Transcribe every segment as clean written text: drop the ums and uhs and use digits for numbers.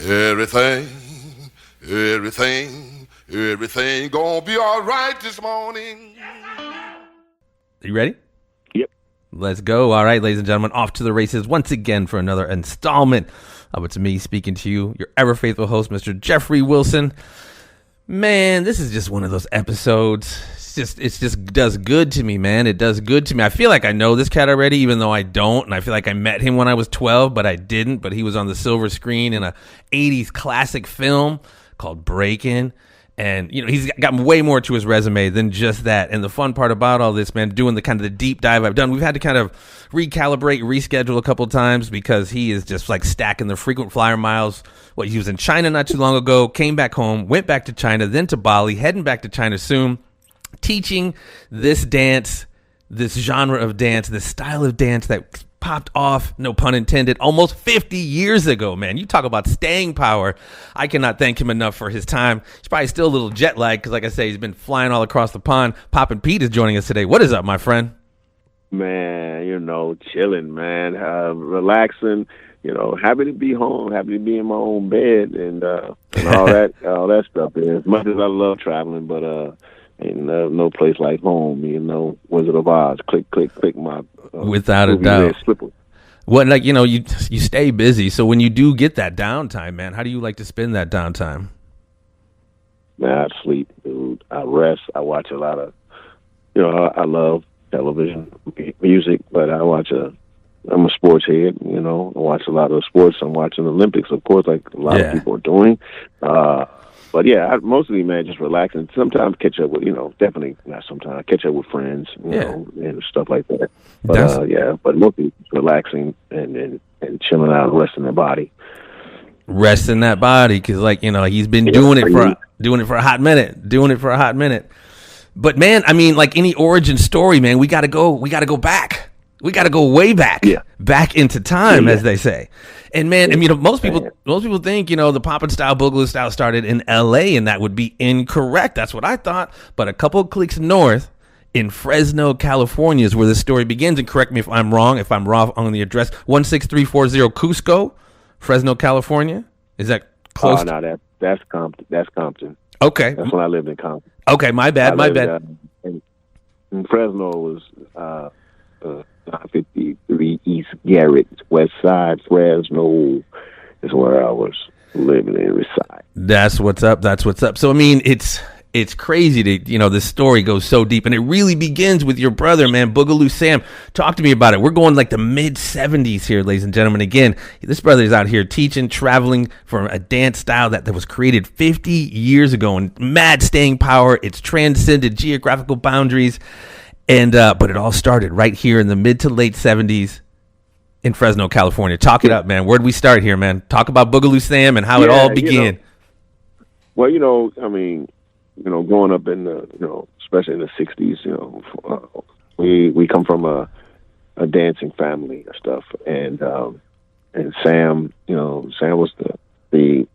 Everything, everything gonna be all right this morning. You ready? Yep. Let's go. All right, ladies and gentlemen, off to the races once again for another installment of It's Me Speaking to You, your ever faithful host, Mr. Jeffrey Wilson. Man, this is just one of those episodes. It just does good to me, man. It does good to me. I feel like I know this cat already, even though I don't. And I feel like I met him when I was 12, but I didn't. But he was on the silver screen in a 80s classic film called Breakin. And, you know, he's got way more to his resume than just that. And the fun part about all this, man, doing the kind of the deep dive I've done, we've had to kind of recalibrate, reschedule a couple of times because he is just like stacking the frequent flyer miles. Well, he was in China not too long ago, came back home, went back to China, then to Bali, heading back to China soon, teaching this dance, this genre of dance, this style of dance that popped off, no pun intended, almost 50 years ago, man. You talk about staying power. I cannot thank him enough for his time. He's probably still a little jet lagged because, like I say, he's been flying all across the pond. Popin Pete is joining us today. What is up, my friend? Man, chilling, man, relaxing. Happy to be home, happy to be in my own bed, and all that stuff. As much as I love traveling, but ain't no place like home. Wizard of Oz. Click, click, click. My without a doubt. What, you stay busy. So when you do get that downtime, man, how do you like to spend that downtime? Man, I sleep, dude. I rest. I watch a lot of. I love television, music, but I'm a sports head. I watch a lot of sports. I'm watching the Olympics, of course, like a lot of people are doing. But yeah, mostly, man, just relaxing. Sometimes catch up with, definitely not sometimes, catch up with friends, and stuff like that. But but mostly relaxing and chilling out, resting the body. Resting that body, because he's been doing it for a hot minute. But man, I mean, like any origin story, man, we got to go back. We got to go way back, back into time, as they say. And man, most people think, the Popin style, Boogaloo style started in L.A., and that would be incorrect. That's what I thought. But a couple of clicks north in Fresno, California is where this story begins. And correct me if I'm wrong on the address, 16340 Cusco, Fresno, California. Is that close? Oh, no, that's Compton. That's Compton. Okay. That's when I lived in Compton. Okay, my bad. In Fresno was 53 East Garrett, West Side, Fresno is where I was living and reside. That's what's up. So, I mean, it's crazy to, this story goes so deep, and it really begins with your brother, man, Boogaloo Sam. Talk to me about it. We're going like the mid-'70s here, ladies and gentlemen. Again, this brother is out here teaching, traveling for a dance style that was created 50 years ago, and mad staying power. It's transcended geographical boundaries. And but it all started right here in the mid to late 70s in Fresno, California. Talk it up, man. Where'd we start here, man? Talk about Boogaloo Sam and how it all began. Well, growing up in the, especially in the 60s, we come from a dancing family and stuff. And Sam, Sam was the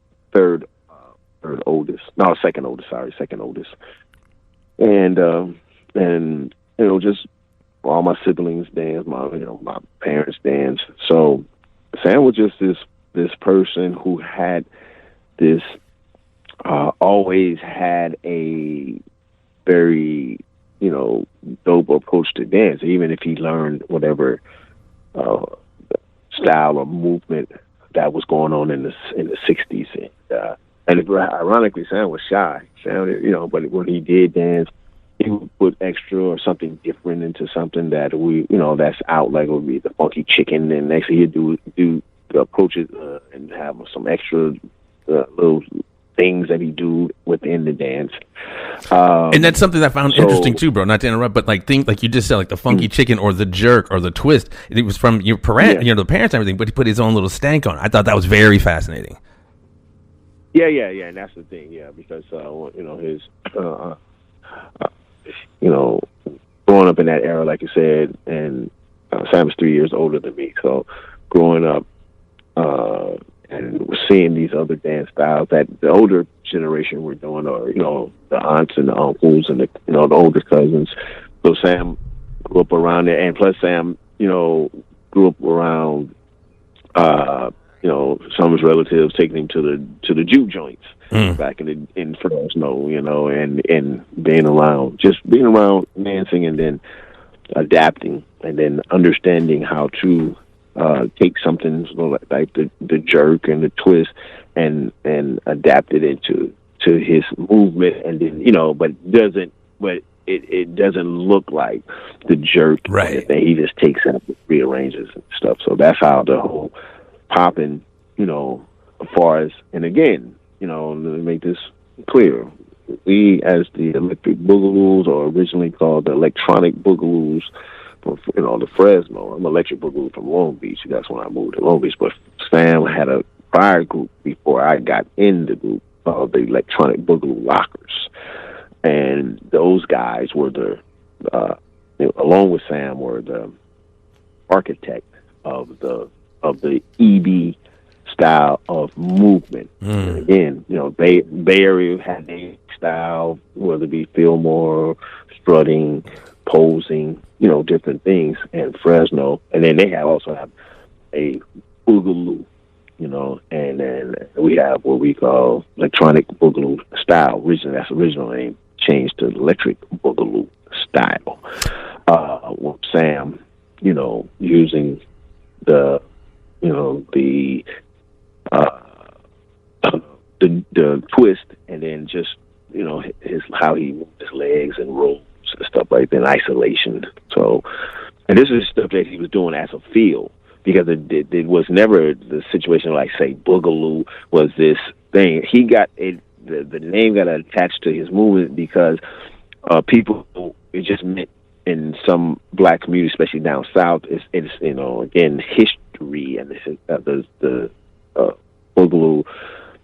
second oldest. And just all my siblings dance, my parents dance. So Sam was just this person who had this, always had a very, dope approach to dance, even if he learned whatever style or movement that was going on in the 60s. And ironically, Sam was shy. Sam, but when he did dance, he would put extra or something different into something that that's out, like it would be the funky chicken, and next he'd do the approaches and have some extra little things that he do within the dance. And that's something I found interesting too, bro. Not to interrupt, but like you just said, like the funky chicken or the jerk or the twist. It was from your parent, the parents and everything, but he put his own little stank on it. I thought that was very fascinating. Yeah, and that's the thing, because his. Growing up in that era, like you said, and Sam is 3 years older than me. So growing up and seeing these other dance styles that the older generation were doing, or, the aunts and the uncles and the older cousins. So Sam grew up around there. And plus Sam, grew up around some of his relatives taking him to the juke joints back in Fresno, and being around dancing, and then adapting, and then understanding how to take something like the jerk and the twist and adapt it into his movement, and then but it doesn't look like the jerk, right? He just takes it and rearranges and stuff. So that's how the whole Popin, as far as, and again, let me make this clear. We, as the Electric Boogaloos, or originally called the Electronic Boogaloos, from the Fresno. I'm Electric Boogaloo from Long Beach. That's when I moved to Long Beach. But Sam had a prior group before I got in the group called the Electronic Boogaloo Lockers, and those guys were along with Sam, were the architect of the EB style of movement. And again, Bay Area had a style, whether it be Fillmore, strutting, posing, different things, and Fresno, and then they also have a Boogaloo, and then we have what we call Electronic Boogaloo style. That's the original name, changed to Electric Boogaloo style. With Sam, using the twist, and then just how he moves his legs and rolls and stuff like that in isolation. So, and this is stuff that he was doing as a feel, because it was never the situation like, say, Boogaloo was this thing. He got it. The name got attached to his movement because people, it just meant in some black communities, especially down south, it's again, history, and the Boogaloo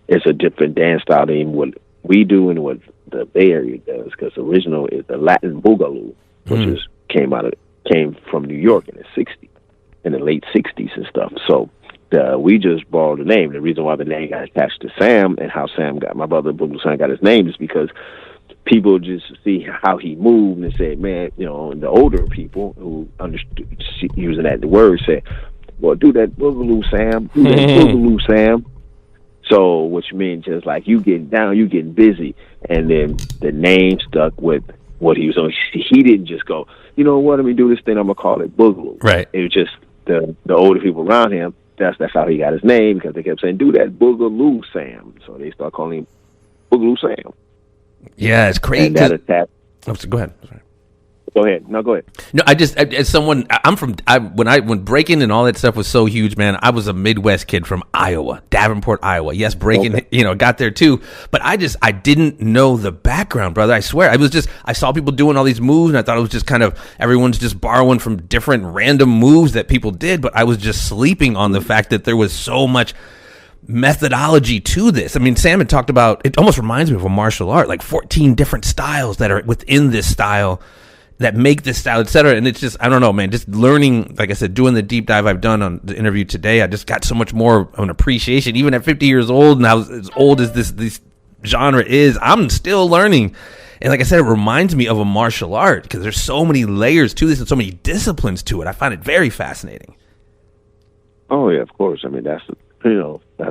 is a different dance style than what we do and what the Bay Area does, because the original is the Latin Boogaloo, which came from New York in the late 60s and stuff. So we just borrowed the name. The reason why the name got attached to Sam, and how my brother Boogaloo Sam got his name, is because people just see how he moved and said, man, and the older people who understood using that word said, well, do that Boogaloo Sam, do that Boogaloo Sam. So, which means just like you getting down, you getting busy, and then the name stuck with what he was on. He didn't just go, let me do this thing, I'm gonna call it Boogaloo. Right. It was just the older people around him. That's how he got his name, because they kept saying, do that Boogaloo Sam. So they start calling him Boogaloo Sam. Yeah, it's crazy. And that attack. Go ahead. Sorry. Go ahead. No, go ahead. No, as someone, when Breakin and all that stuff was so huge, man, I was a Midwest kid from Iowa, Davenport, Iowa. Yes, Breakin, got there too. But I didn't know the background, brother. I swear. I saw people doing all these moves, and I thought it was just kind of, everyone's just borrowing from different random moves that people did. But I was just sleeping on the fact that there was so much methodology to this. I mean, Sam had talked about, it almost reminds me of a martial art, like 14 different styles that are within this style, that make this style, etc. And it's just, I don't know, man, just learning, like I said, doing the deep dive I've done on the interview today, I just got so much more of an appreciation. Even at 50 years old, and as old as this genre is, I'm still learning. And like I said, it reminds me of a martial art, because there's so many layers to this and so many disciplines to it. I find it very fascinating. Oh yeah, of course. I mean, that's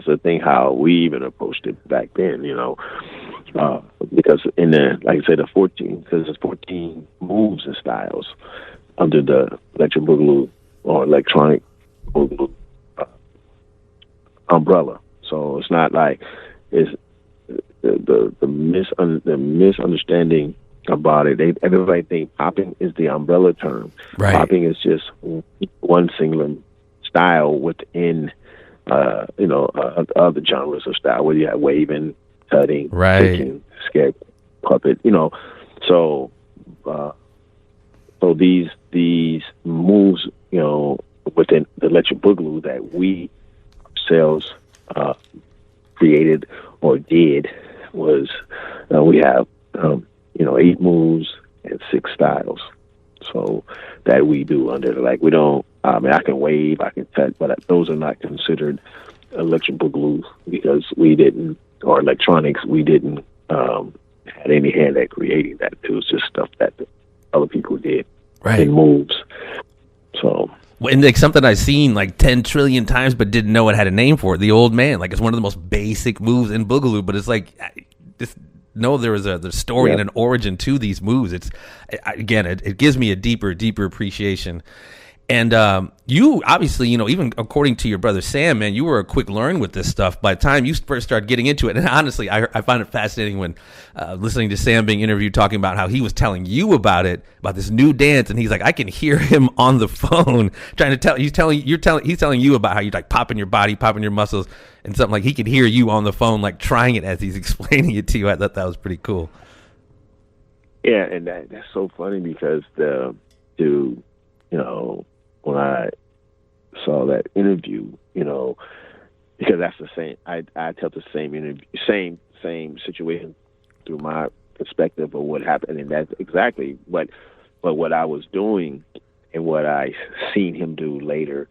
the thing, how we even approached it back then, because in the, like I said, there's 14 moves and styles under the Electric Boogaloo or Electronic Boogaloo umbrella. So it's not like it's the misunderstanding about it. Everybody think Popin is the umbrella term. Right. Popin is just one singular style within other genres of style, where you have waving, cutting, kicking, sketch, puppet, So these moves, within the Electric Boogaloo that we ourselves created or did was, we have 8 moves and 6 styles. So that we do under we don't. I can wave, I can cut, but those are not considered Electric Boogaloo, because we didn't, or electronics, we didn't had any hand at creating that. It was just stuff that other people did, right, in moves. So And like something I've seen like 10 trillion times, but didn't know it had a name for it. The old man, like it's one of the most basic moves in Boogaloo, but it's like just know there was a story and an origin to these moves. It gives me a deeper appreciation. And you obviously, even according to your brother Sam, man, you were a quick learn with this stuff. By the time you first started getting into it, and honestly, I find it fascinating when listening to Sam being interviewed talking about how he was telling you about this new dance, and he's like, I can hear him on the phone trying to tell. He's telling you about how you like popping your body, popping your muscles, and something like he could hear you on the phone like trying it as he's explaining it to you. I thought that was pretty cool. Yeah, and that's so funny because when I saw that interview, because that's the same. I tell the same interview, same situation through my perspective of what happened, and that's exactly what I was doing and what I seen him do later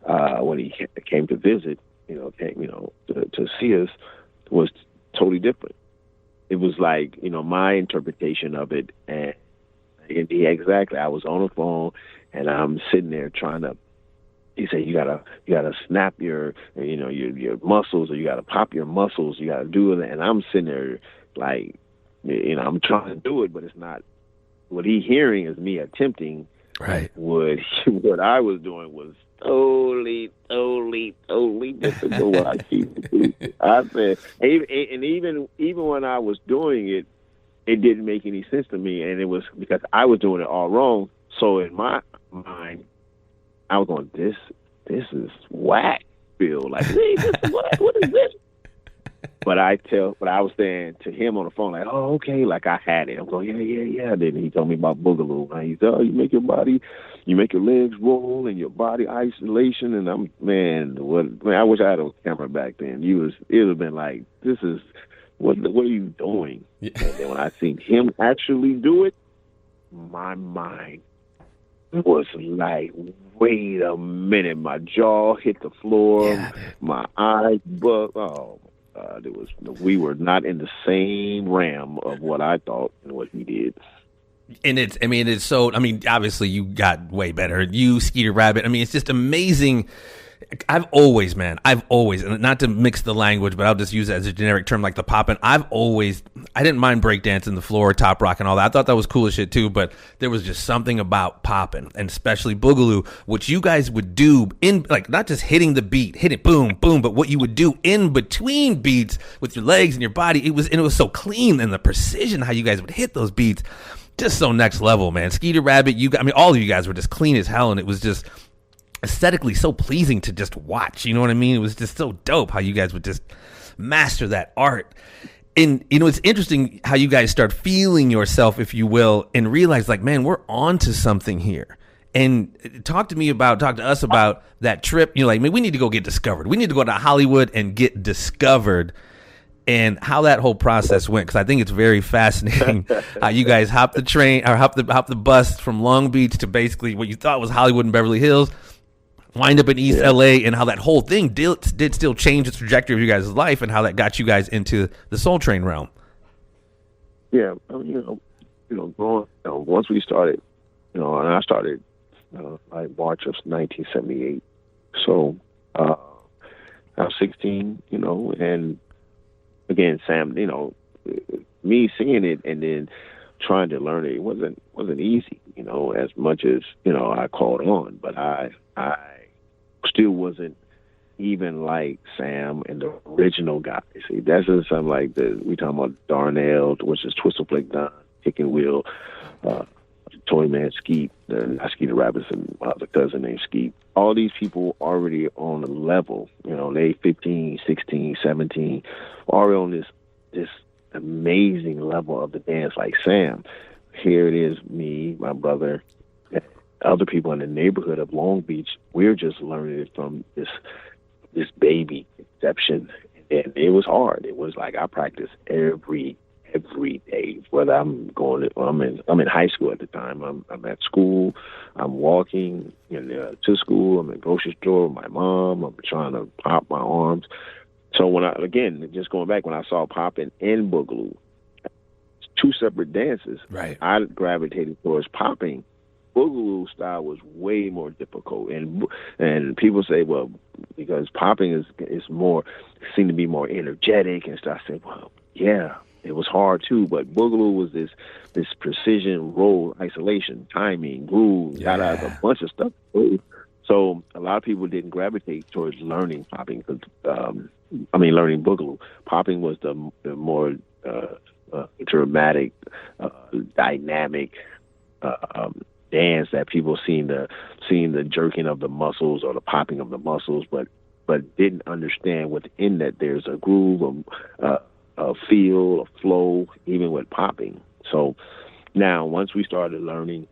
when he came to visit, to see us was totally different. It was like my interpretation of it, and exactly. I was on the phone and I'm sitting there trying to. He said, "You gotta snap your muscles, or you gotta pop your muscles. You gotta do it." And I'm sitting there like, I'm trying to do it, but it's not. What he hearing is me attempting. Right. What I was doing was totally different than what I keep doing. I said, and even when I was doing it, it didn't make any sense to me, and it was because I was doing it all wrong. So in my mind, I was going, this is whack, Bill. Like, hey, what is this? But I was saying to him on the phone, like, oh, okay, like I had it. I'm going, yeah. Then he told me about Boogaloo. And he said, oh, you make your legs roll and your body isolation. And I wish I had a camera back then. It would have been like, this is, what are you doing? Yeah. And then when I seen him actually do it, my mind was like, wait a minute. My jaw hit the floor. My eyes bugged. Oh, my God. We were not in the same realm of what I thought and what he did. And obviously you got way better. You, Skeeter Rabbit. It's just amazing. I've always, and not to mix the language, but I'll just use it as a generic term like the poppin'. I didn't mind breakdancing the floor, top rock and all that. I thought that was cool as shit too, but there was just something about poppin', and especially Boogaloo, which you guys would do in, like, not just hitting the beat, hit it, boom, boom, but what you would do in between beats with your legs and your body. It was so clean, and the precision how you guys would hit those beats, just so next level, man. Skeeter Rabbit, all of you guys were just clean as hell, and it was just aesthetically so pleasing to just watch. You know what I mean? It was just so dope how you guys would just master that art. And it's interesting how you guys start feeling yourself, if you will, and realize like, man, we're on to something here. And talk to us about that trip. Like, man, we need to go get discovered. We need to go to Hollywood and get discovered, and how that whole process went. Cause I think it's very fascinating how you guys hopped the train or hopped the bus from Long Beach to basically what you thought was Hollywood and Beverly Hills, wind up in East LA, and how that whole thing did still change the trajectory of you guys' life, and how that got you guys into the Soul Train realm. Yeah, growing, once we started, and I started like March of 1978. So I was 16, and again, Sam, me seeing it and then trying to learn it wasn't easy, as much as I caught on, but I still wasn't even like Sam and the original guys. See, that's just something like we talking about Darnell, which is Twistle Blake Don, Kicking Wheel, Toy Man Skeet, not Skeeter Rabbits, and my other cousin named Skeet. All these people already on the level, they 15, 16, 17, already on this amazing level of the dance like Sam. Here it is, me, my brother, other people in the neighborhood of Long Beach. We're just learning it from this baby conception, and it was hard. It was like I practiced every day. Whether I'm in high school at the time. I'm at school. I'm walking to school. I'm in the grocery store with my mom. I'm trying to pop my arms. So when I saw Popin and Boogaloo, two separate dances. Right. I gravitated towards popping Boogaloo style was way more difficult, and people say, well, because popping is more seemed to be more energetic and stuff. I said, well, yeah, it was hard too, but Boogaloo was this precision, roll, isolation, timing, groove, a bunch of stuff. So a lot of people didn't gravitate towards learning popping, learning Boogaloo. Popping was the more dramatic, dynamic dance that people seeing the jerking of the muscles or the popping of the muscles, but didn't understand within that there's a groove, a feel, a flow, even with popping. So now, once we started learning,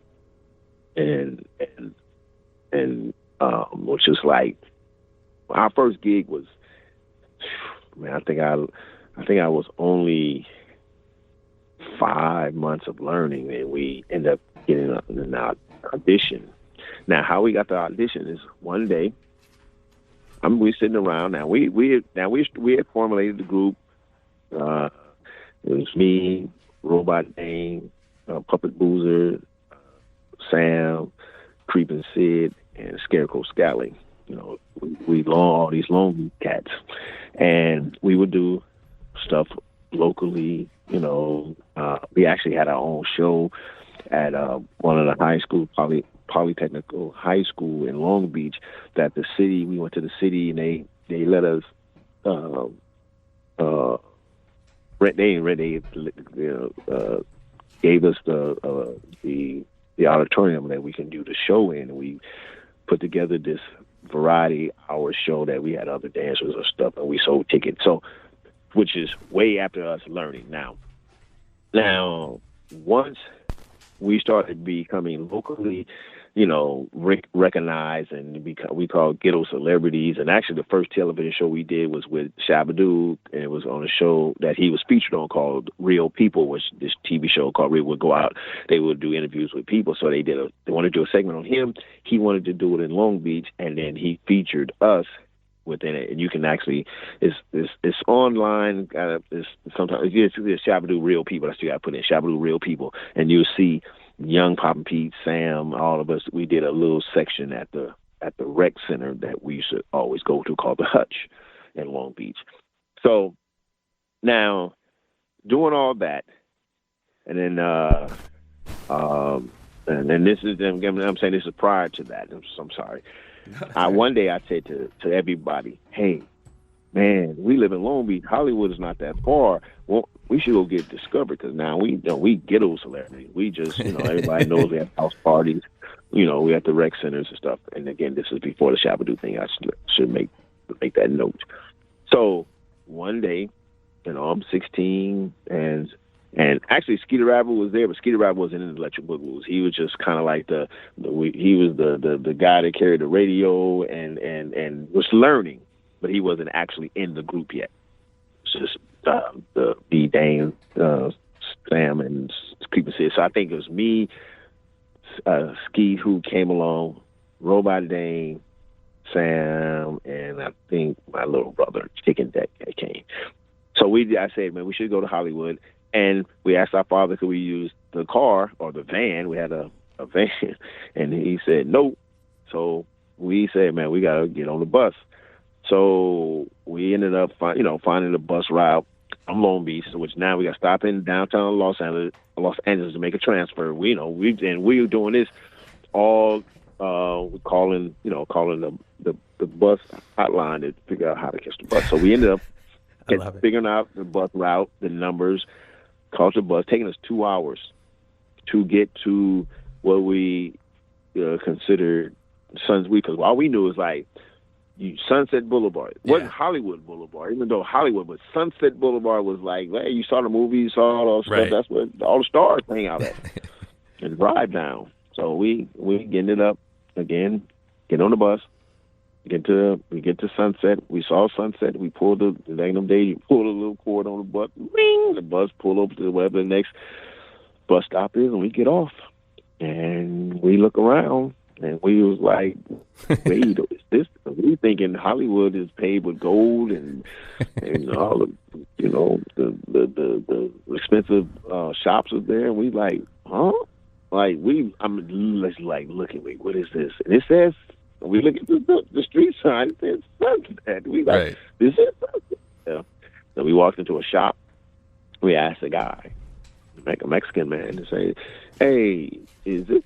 and which is like our first gig was, man, I think I was only 5 months of learning, and we ended up getting an audition. Now, how we got the audition is one day, we sitting around. Now we had formulated the group. It was me, Robot Bein, Puppet Boozer, Sam, Creepin' Sid, and Scarecrow Scally. All these long cats, and we would do stuff locally. We actually had our own show at one of the high school, Polytechnical High School in Long Beach. That the city, we went to the city, and they let us gave us the auditorium that we can do the show in. And we put together this variety hour show that we had other dancers and stuff, and we sold tickets. So, which is way after us learning. Now, once we started becoming locally, recognized, and we called ghetto celebrities. And actually, the first television show we did was with Shabba-Doo, and it was on a show that he was featured on called Real People, which this TV show called Real would go out. They would do interviews with people. So they wanted to do a segment on him. He wanted to do it in Long Beach, and then he featured us within it. And you can actually, it's online. Sometimes it's Shabba-Doo Real People. That's what you got to put in, Shabba-Doo Real People, and you'll see young Popin Pete, Sam, all of us. We did a little section at the rec center that we used to always go to called the Hutch in Long Beach. So now, doing all that, and then this is, I'm saying this is prior to that. I'm sorry. One day I said to everybody, hey, man, we live in Long Beach. Hollywood is not that far. Well, we should go get discovered, because now we ghetto celebrities. We just, everybody knows we have house parties. We have the rec centers and stuff. And again, this is before the Shabba-Doo thing. I should make that note. So one day, I'm 16, and actually Skeeter Rabbit was there, but Skeeter Rabbit wasn't in the Electric Boogaloos. He was just kind of like he was the guy that carried the radio and was learning, but he wasn't actually in the group yet. It's just the Bein, Sam, and Creepin' Sid. So I think it was me, Skeet, who came along, Robot Bein, Sam, and I think my little brother, Chicken Deck, came. So I said, man, we should go to Hollywood. And we asked our father, could we use the car or the van? We had a van. And he said, no. So we said, man, we got to get on the bus. So we ended up finding a bus route from Long Beach, which now we got to stop in downtown Los Angeles to make a transfer. We were doing this all calling the bus hotline to figure out how to catch the bus. So we ended up figuring out the bus route, the numbers, caught the bus, taking us 2 hours to get to what we considered Sunset, because all we knew was like Sunset Boulevard. It wasn't Hollywood Boulevard, even though Hollywood, but Sunset Boulevard was like, hey, you saw the movie, you saw all those stuff. That's where all the stars hang out at and drive down. So we ended up again, get on the bus, we get to Sunset. We saw Sunset. We pulled a little cord on the bus. Ring! The bus pulled over to wherever the next bus stop is, and we get off. And we look around, and we was like, wait, is this? We thinking Hollywood is paved with gold and all the the expensive shops are there. And we like, huh? I'm just like, look at me. What is this? And it says, we look at the street sign. It says Sunset. We like, Right. this is Sunset. Yeah. So we walked into a shop. We asked the guy, like a Mexican man, to say, "Hey, is this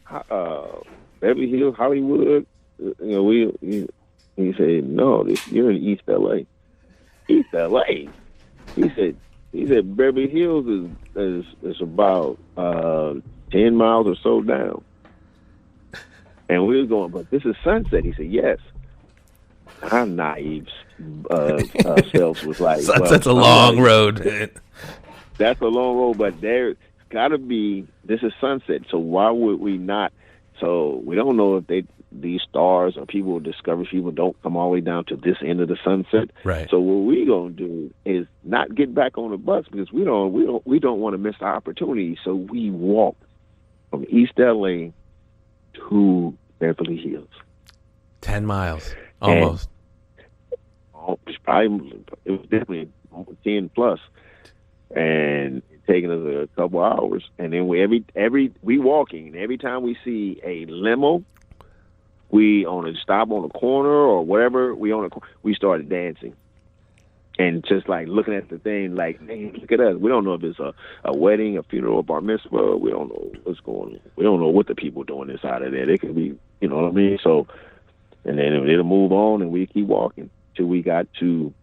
Beverly Hills, Hollywood?" He said, "No, you're in East LA." East LA. He said Beverly Hills is about 10 miles or so down. And we were going, but this is Sunset. He said, yes. Our naive selves was like, Sunset's a long road. That's a long road, but there's got to be, this is Sunset, so why would we not? So we don't know if these stars or discovery people don't come all the way down to this end of the sunset. Right. So what we gonna do is not get back on the bus because we don't want to miss the opportunity. So we walk from East LA to Beverly Hills. 10 miles, almost. It was definitely 10 plus, and it taking us a couple hours. And then we walking. Every time we see a limo, we on a stop on a corner or whatever, we started dancing. And just like looking at the thing, like, man, look at us. We don't know if it's a wedding, a funeral, a bar mitzvah. We don't know what's going on. We don't know what the people doing inside of there. They could be, you know what I mean? So, and then it'll move on, and we keep walking till we got to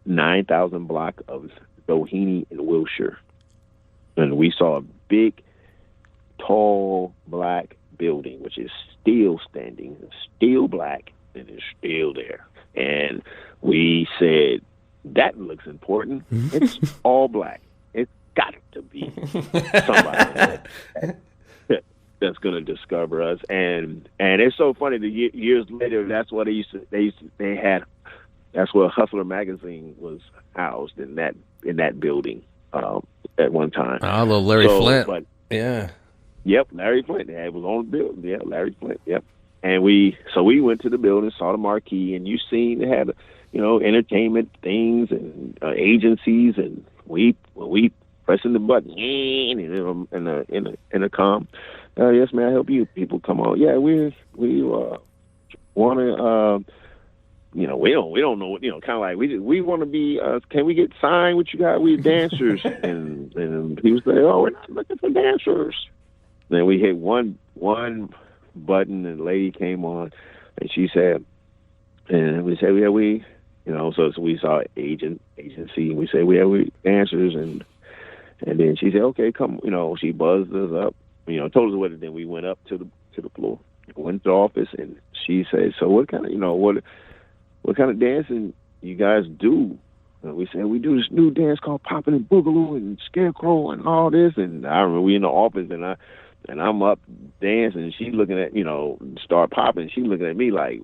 9,000 block of Doheny in Wilshire. And we saw a big, tall, black building, which is still standing, still black, and is still there. And we said, that looks important. It's all black. It's got to be somebody that's going to discover us. And it's so funny. Years later, that's what they had. That's where Hustler magazine was housed in that building at one time. Oh, little Larry Flint. But, yeah. Yep, Larry Flint. Yeah, it was on the building. Yeah, Larry Flint. Yep. And we went to the building, saw the marquee, and you seen they had, entertainment things and agencies, and we pressing the button in the comm. Yes, may I help you? People come on. Yeah, we want to. We don't know what, kind of like we want to be. Can we get signed with you guys? We're dancers, and people say, oh, we're not looking for dancers. Then we hit one button, and the lady came on, and she said, and we said, yeah, so we saw agency, and we said, yeah, we dancers, and then she said, okay, come, she buzzed us up, told us what, and then we went up to the floor, went to the office, and she said, so what kind of, what kind of dancing you guys do? And we said, we do this new dance called Popin and Boogaloo and Scarecrow and all this, and I remember we in the office, and I'm up dancing, and she's looking at, start popping. She's looking at me like,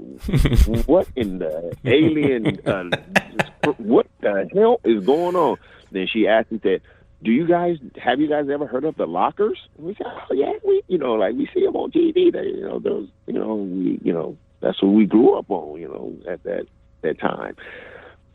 what in the alien, what the hell is going on? Then she asked me that, have you guys ever heard of the Lockers? And we said, oh, yeah, we see them on TV. That's what we grew up on, at that time.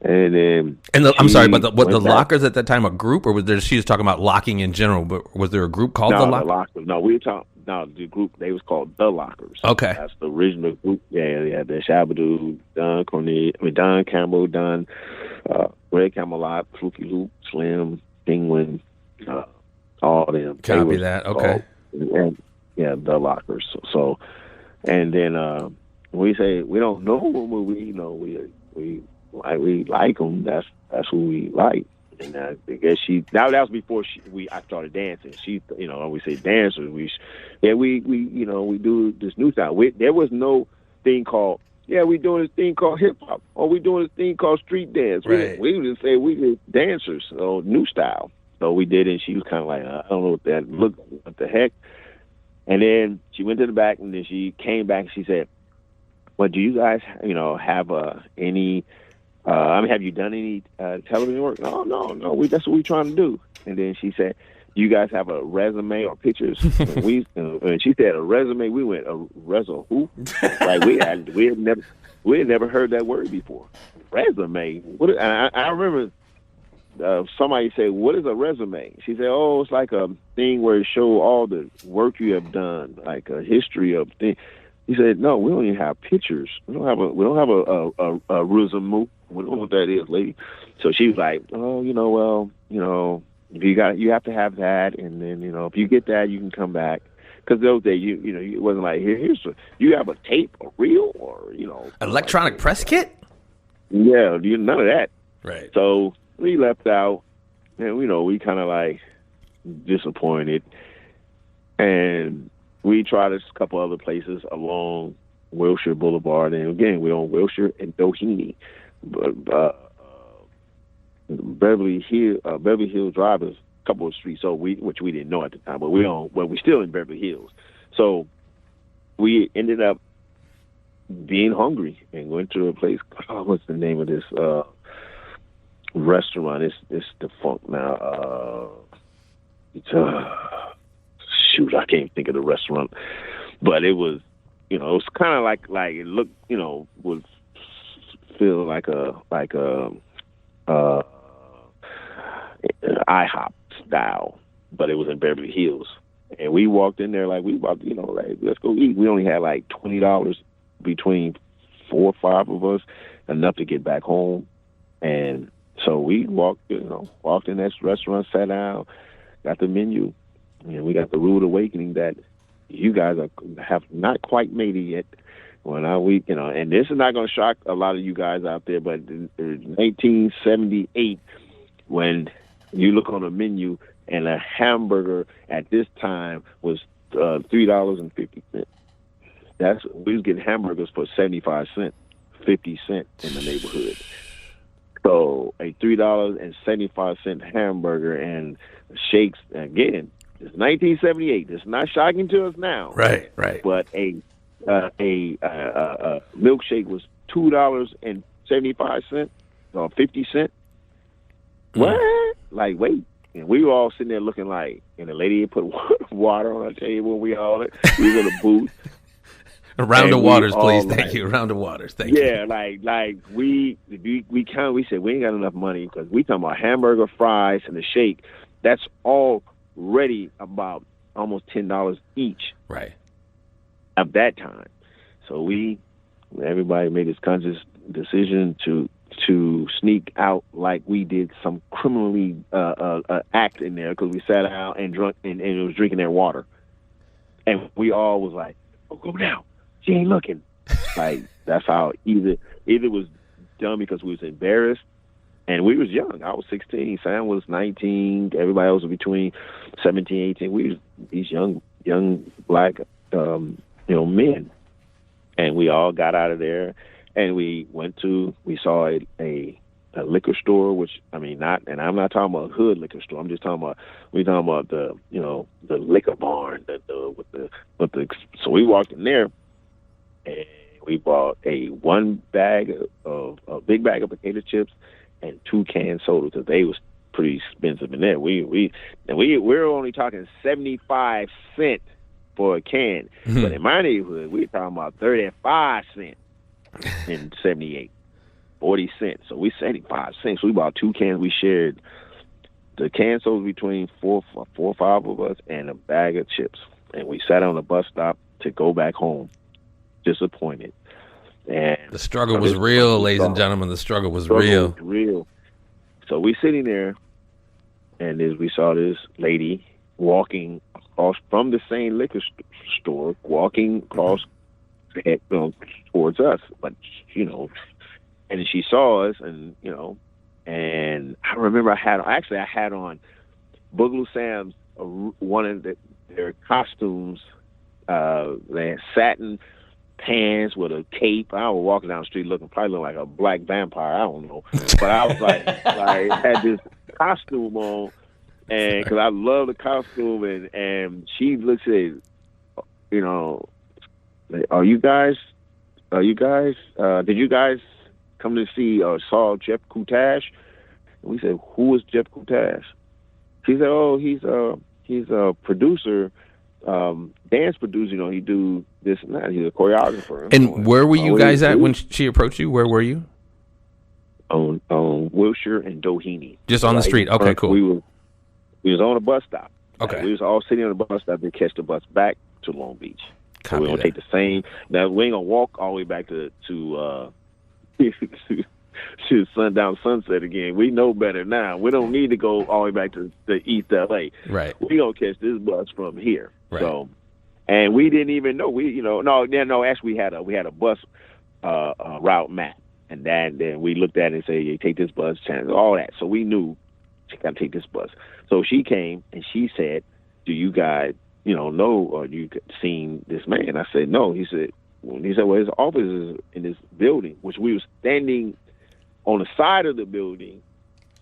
And then, I'm sorry, but the Lockers at that time a group, or was there? She was talking about locking in general, but was there a group called the Lockers? No, we were talking. No, the group they was called the Lockers. Okay, that's the original group. Yeah. The Shabadoo, Don Campbell, Red Camelot, Fluky Loop, Slim, Penguin, all them. Copy that. Okay. The Lockers. So, and then we say we don't know when we like them. That's who we like. And I guess that was before I started dancing. We say dancers. We do this new style. There was no thing called, we doing this thing called hip hop, or we doing this thing called street dance. Right. We just say we did dancers, so new style. So we did it, and she was kind of like, I don't know what that looked like. What the heck? And then she went to the back, and then she came back, and she said, well, do you guys, have any, have you done any television work? No, that's what we're trying to do. And then she said, do you guys have a resume or pictures? And she said a resume. We went, a resume who? Like we had never heard that word before. Resume. I remember somebody said, "What is a resume?" She said, "Oh, it's like a thing where it show all the work you have done, like a history of things." He said, "No, we don't even have pictures. We don't have a resume. We don't know what that is, lady." So she was like, "Oh, you have to have that, and then if you get that, you can come back." Because those days, it wasn't like you have a tape, a reel, or electronic press kit. Yeah, none of that. Right. So we left out, and we kind of like disappointed, and we tried a couple other places along Wilshire Boulevard, and again we're on Wilshire and Doheny, but Beverly Hills Drive is a couple of streets, which we didn't know at the time, but we're still in Beverly Hills, so we ended up being hungry and went to a place. What's the name of this restaurant? It's defunct now. Shoot, I can't think of the restaurant, but it was, it was kind of like it looked, would feel like a IHOP style, but it was in Beverly Hills, and we walked in there like let's go eat. We only had like $20 between 4 or 5 of us, enough to get back home, and so we walked in that restaurant, sat down, got the menu, and we got the rude awakening that you guys have not quite made it yet. And this is not going to shock a lot of you guys out there, but in 1978, when you look on a menu and a hamburger at this time was $3.50. We was getting hamburgers for 75 cents, 50 cents in the neighborhood. So a $3.75 hamburger and shakes, again, it's 1978. It's not shocking to us now. Right. But a milkshake was $2.75 or 50 cents. What? Like, wait. And we were all sitting there looking like, and the lady put water on our table. We was in a booth. A round of waters, please. Thank you. A round of waters. Thank you. Yeah, like we said we ain't got enough money because we talking about hamburger, fries, and the shake. That's already about almost $10 each. Right. At that time. So everybody made this conscious decision to sneak out like we did some criminally act in there, because we sat out and drunk and it was drinking their water, and we all was like, "Oh, go now, she ain't looking." Like, that's how either was done because we was embarrassed, and we was young. I was 16, Sam was 19, everybody else was between 17, 18. We was these young black men, and we all got out of there. And we saw a liquor store, which, and I'm not talking about a hood liquor store. I'm just talking about, the liquor barn, so we walked in there and we bought a big bag of potato chips and 2 canned soda, because they was pretty expensive in there. We're only talking 75 cents for a can, but in my neighborhood, we were talking about 35 cents. In 78, 40 cents. So we 75 cents. We bought 2 cans. We shared the can sodas between four or five of us, and a bag of chips. And we sat on the bus stop to go back home, disappointed. And the struggle was real, ladies and gentlemen. The struggle was real. So we sitting there, and as we saw this lady walking across from the same liquor store, walking across towards us, but and she saw us, and and I remember I had on Boogaloo Sam's one of their costumes. They had satin pants with a cape. I was walking down the street probably looking like a black vampire. I don't know, but I was like had this costume on, and because I love the costume, and she looks at Are you guys? Did you guys come to see or saw Jeff Kutash? And we said, "Who is Jeff Kutash?" She said, "Oh, he's a producer, dance producer. He do this and that. He's a choreographer." And where were you guys at when she approached you? Where were you? on Wilshire and Doheny. Just on the street. Okay, cool. We was on a bus stop. Okay. Like, we was all sitting on the bus stop to catch the bus back to Long Beach. So we're gonna take the same. Now we ain't gonna walk all the way back to sunset again. We know better now. We don't need to go all the way back to East LA. Right. We gonna catch this bus from here. Right. So, and we didn't even know. Actually, we had a bus route map, and then we looked at it and said, "You take this bus, all that." So we knew she got to take this bus. So she came and she said, "Do you guys, know, or you seen this man?" I said, "No." He said, "Well, his office is in this building," which we were standing on the side of the building,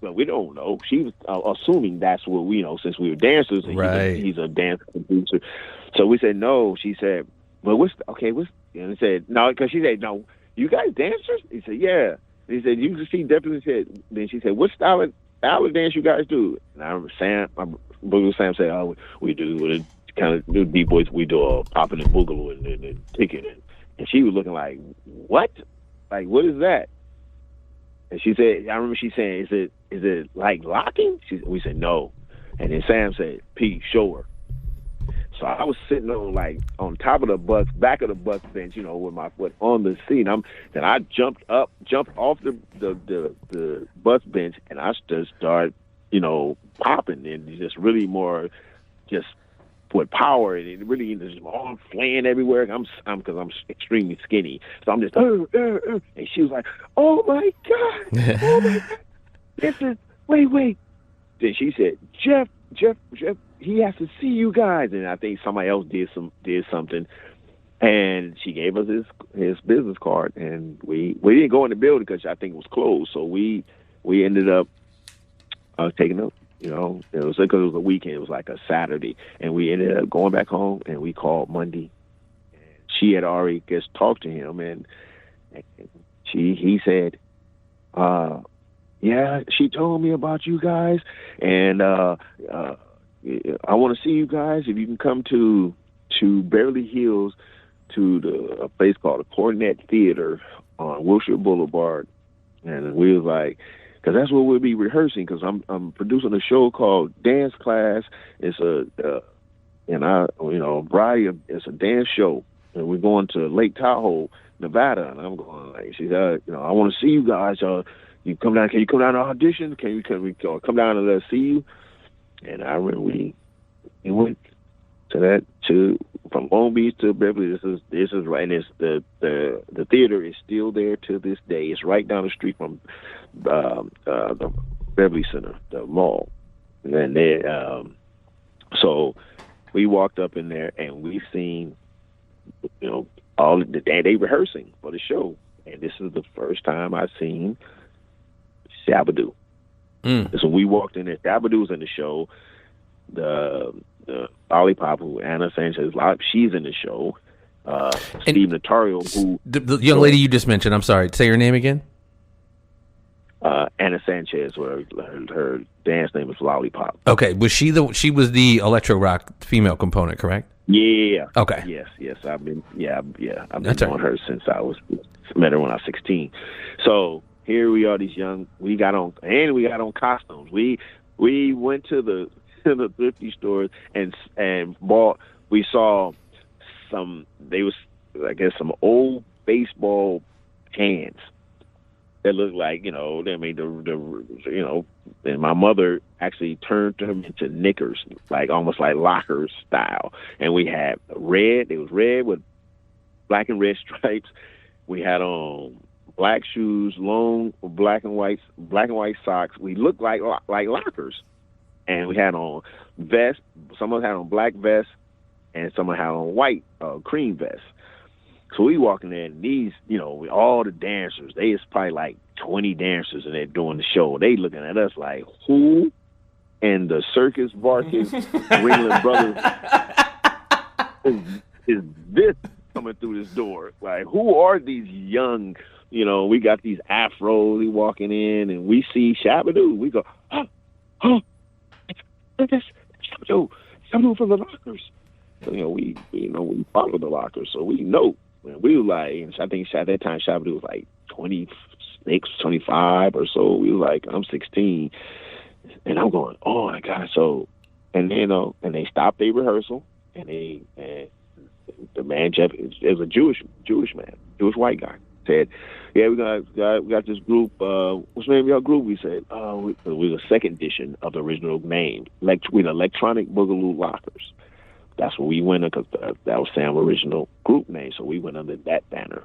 but we don't know. She was assuming that's what we know, since we were dancers. And right. He's a dance producer. So we said no. She said, "Well, what's?" And he said, "No," because she said, "No, you guys dancers?" He said, "Yeah." And he said, She definitely said." Then she said, "What style of dance you guys do?" And I remember Boogaloo Sam said, "Oh, we do the kind of new D-boys. We do Popin and Boogaloo and Ticket." And she was looking like, "What? Like, what is that?" And she said, I remember she saying, "Is it like locking?" We said, "No." And then Sam said, "Pete, show her." So I was sitting on top of the bus, back of the bus bench, with my foot on the seat. Then I jumped off the bus bench, and I just started, popping, and just really more, just with power, and it really just all flaying everywhere. Because I'm extremely skinny, so I'm just and she was like, "Oh my God, oh my God, this is wait." Then she said, Jeff, he has to see you guys." And I think somebody else did something, and she gave us his business card, and we didn't go in the building because I think it was closed. So we ended up taking up. It was because it was a weekend. It was like a Saturday, and we ended up going back home, and we called Monday. And she had already just talked to him, and he said, "Yeah, she told me about you guys, and I want to see you guys. If you can come to Beverly Hills to a place called the Cornet Theater on Wilshire Boulevard." And we was like, because that's what we'll be rehearsing. Because I'm producing a show called Dance Class. It's it's a dance show, and we're going to Lake Tahoe, Nevada. And I'm going like, she said, I want to see you guys. You come down? Can you come down to audition? Can we come down and let's see you? And I remember we went from Long Beach to Beverly. This is right. And the theater is still there to this day. It's right down the street from the Beverly Center, the mall. And so we walked up in there, and we seen all the day they rehearsing for the show. And this is the first time I seen Shabba-Doo. So we walked in there. Shabba-Doo was in the show. The Lollipop, who Anna Sanchez, she's in the show. Steve Notario, who the young lady you just mentioned. I'm sorry. Say her name again. Anna Sanchez, her dance name is Lollipop. Okay, was she was the electro rock female component, correct? Yeah. Okay. Yes. I've been knowing her since met her when I was 16. So here we are, these young. We got on costumes. We went to the thrifty stores and bought. We saw some. They was, I guess, some old baseball hands that looked like, they made and my mother actually turned them into knickers, like almost like lockers style. And we had red. It was red with black and red stripes. We had on black shoes, long black and white socks. We looked like lockers. And we had on vests. Someone had on black vests, and someone had on white cream vests. So we walking in, and these, all the dancers, it's probably like 20 dancers, and they're doing the show. They looking at us like, who in the circus varsity Ringling Brothers is this coming through this door? Like, who are these young, we got these afros, we walking in, and we see Shabba-Doo. We go, oh, that's Shabba-Doo from the lockers. So, we follow the lockers, so we know. And we were like, I think at that time Shabba-Doo was like 20, Nick's 25 or so. We were like, I'm 16, and I'm going, oh my god. So, and then and they stopped their rehearsal, and the man Jeff is a Jewish man, Jewish white guy. Said, yeah, we got this group. What's the name of your group? We said, we were the second edition of the original name, with Electronic Boogaloo Lockers. That's what we went under, because that was Sam's original group name. So we went under that banner.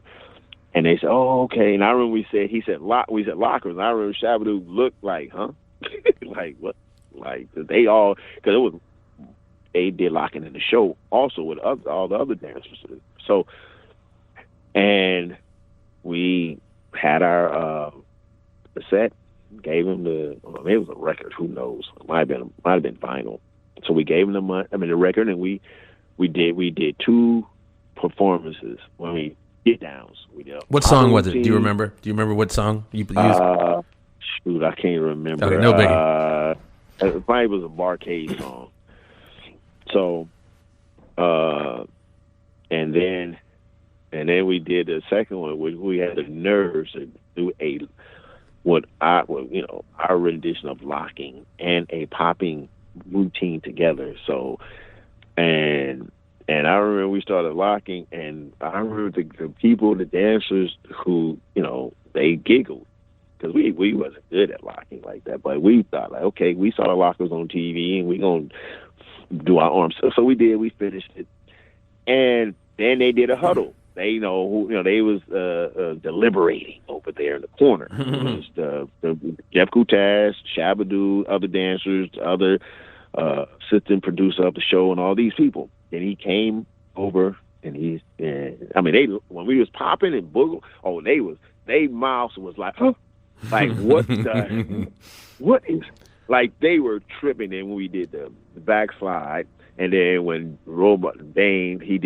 And they said, oh, okay. And I remember we said Lockers. And I remember Shabadoo looked like, huh? Like, what? Like, because they did locking in the show also with all the other dancers. So, and we had our the set, gave him maybe it was a record, who knows? It might have been vinyl. So we gave him the record, and we did 2 performances when we get downs. What song was it? Do you remember? Do you remember what song you used? Shoot, I can't remember. Okay, no biggie. It probably was a Barcade song. So, and then we did the second one, which we had the nerves to do our rendition of locking and a popping routine together. So, and I remember we started locking, and I remember the people, the dancers, who they giggled, because we wasn't good at locking like that, but we thought, like, okay, we saw the lockers on TV, and we gonna do our arms. So we did. We finished it, and then they did a huddle. They they was deliberating over there in the corner. It was the Jeff Kutash, Shabadoo, other dancers, other assistant producer of the show, and all these people. And he came over, and when we was popping and boogle, they mouths was like, huh? Like, what is, like, they were tripping. And when we did the backslide, and then when Bein, he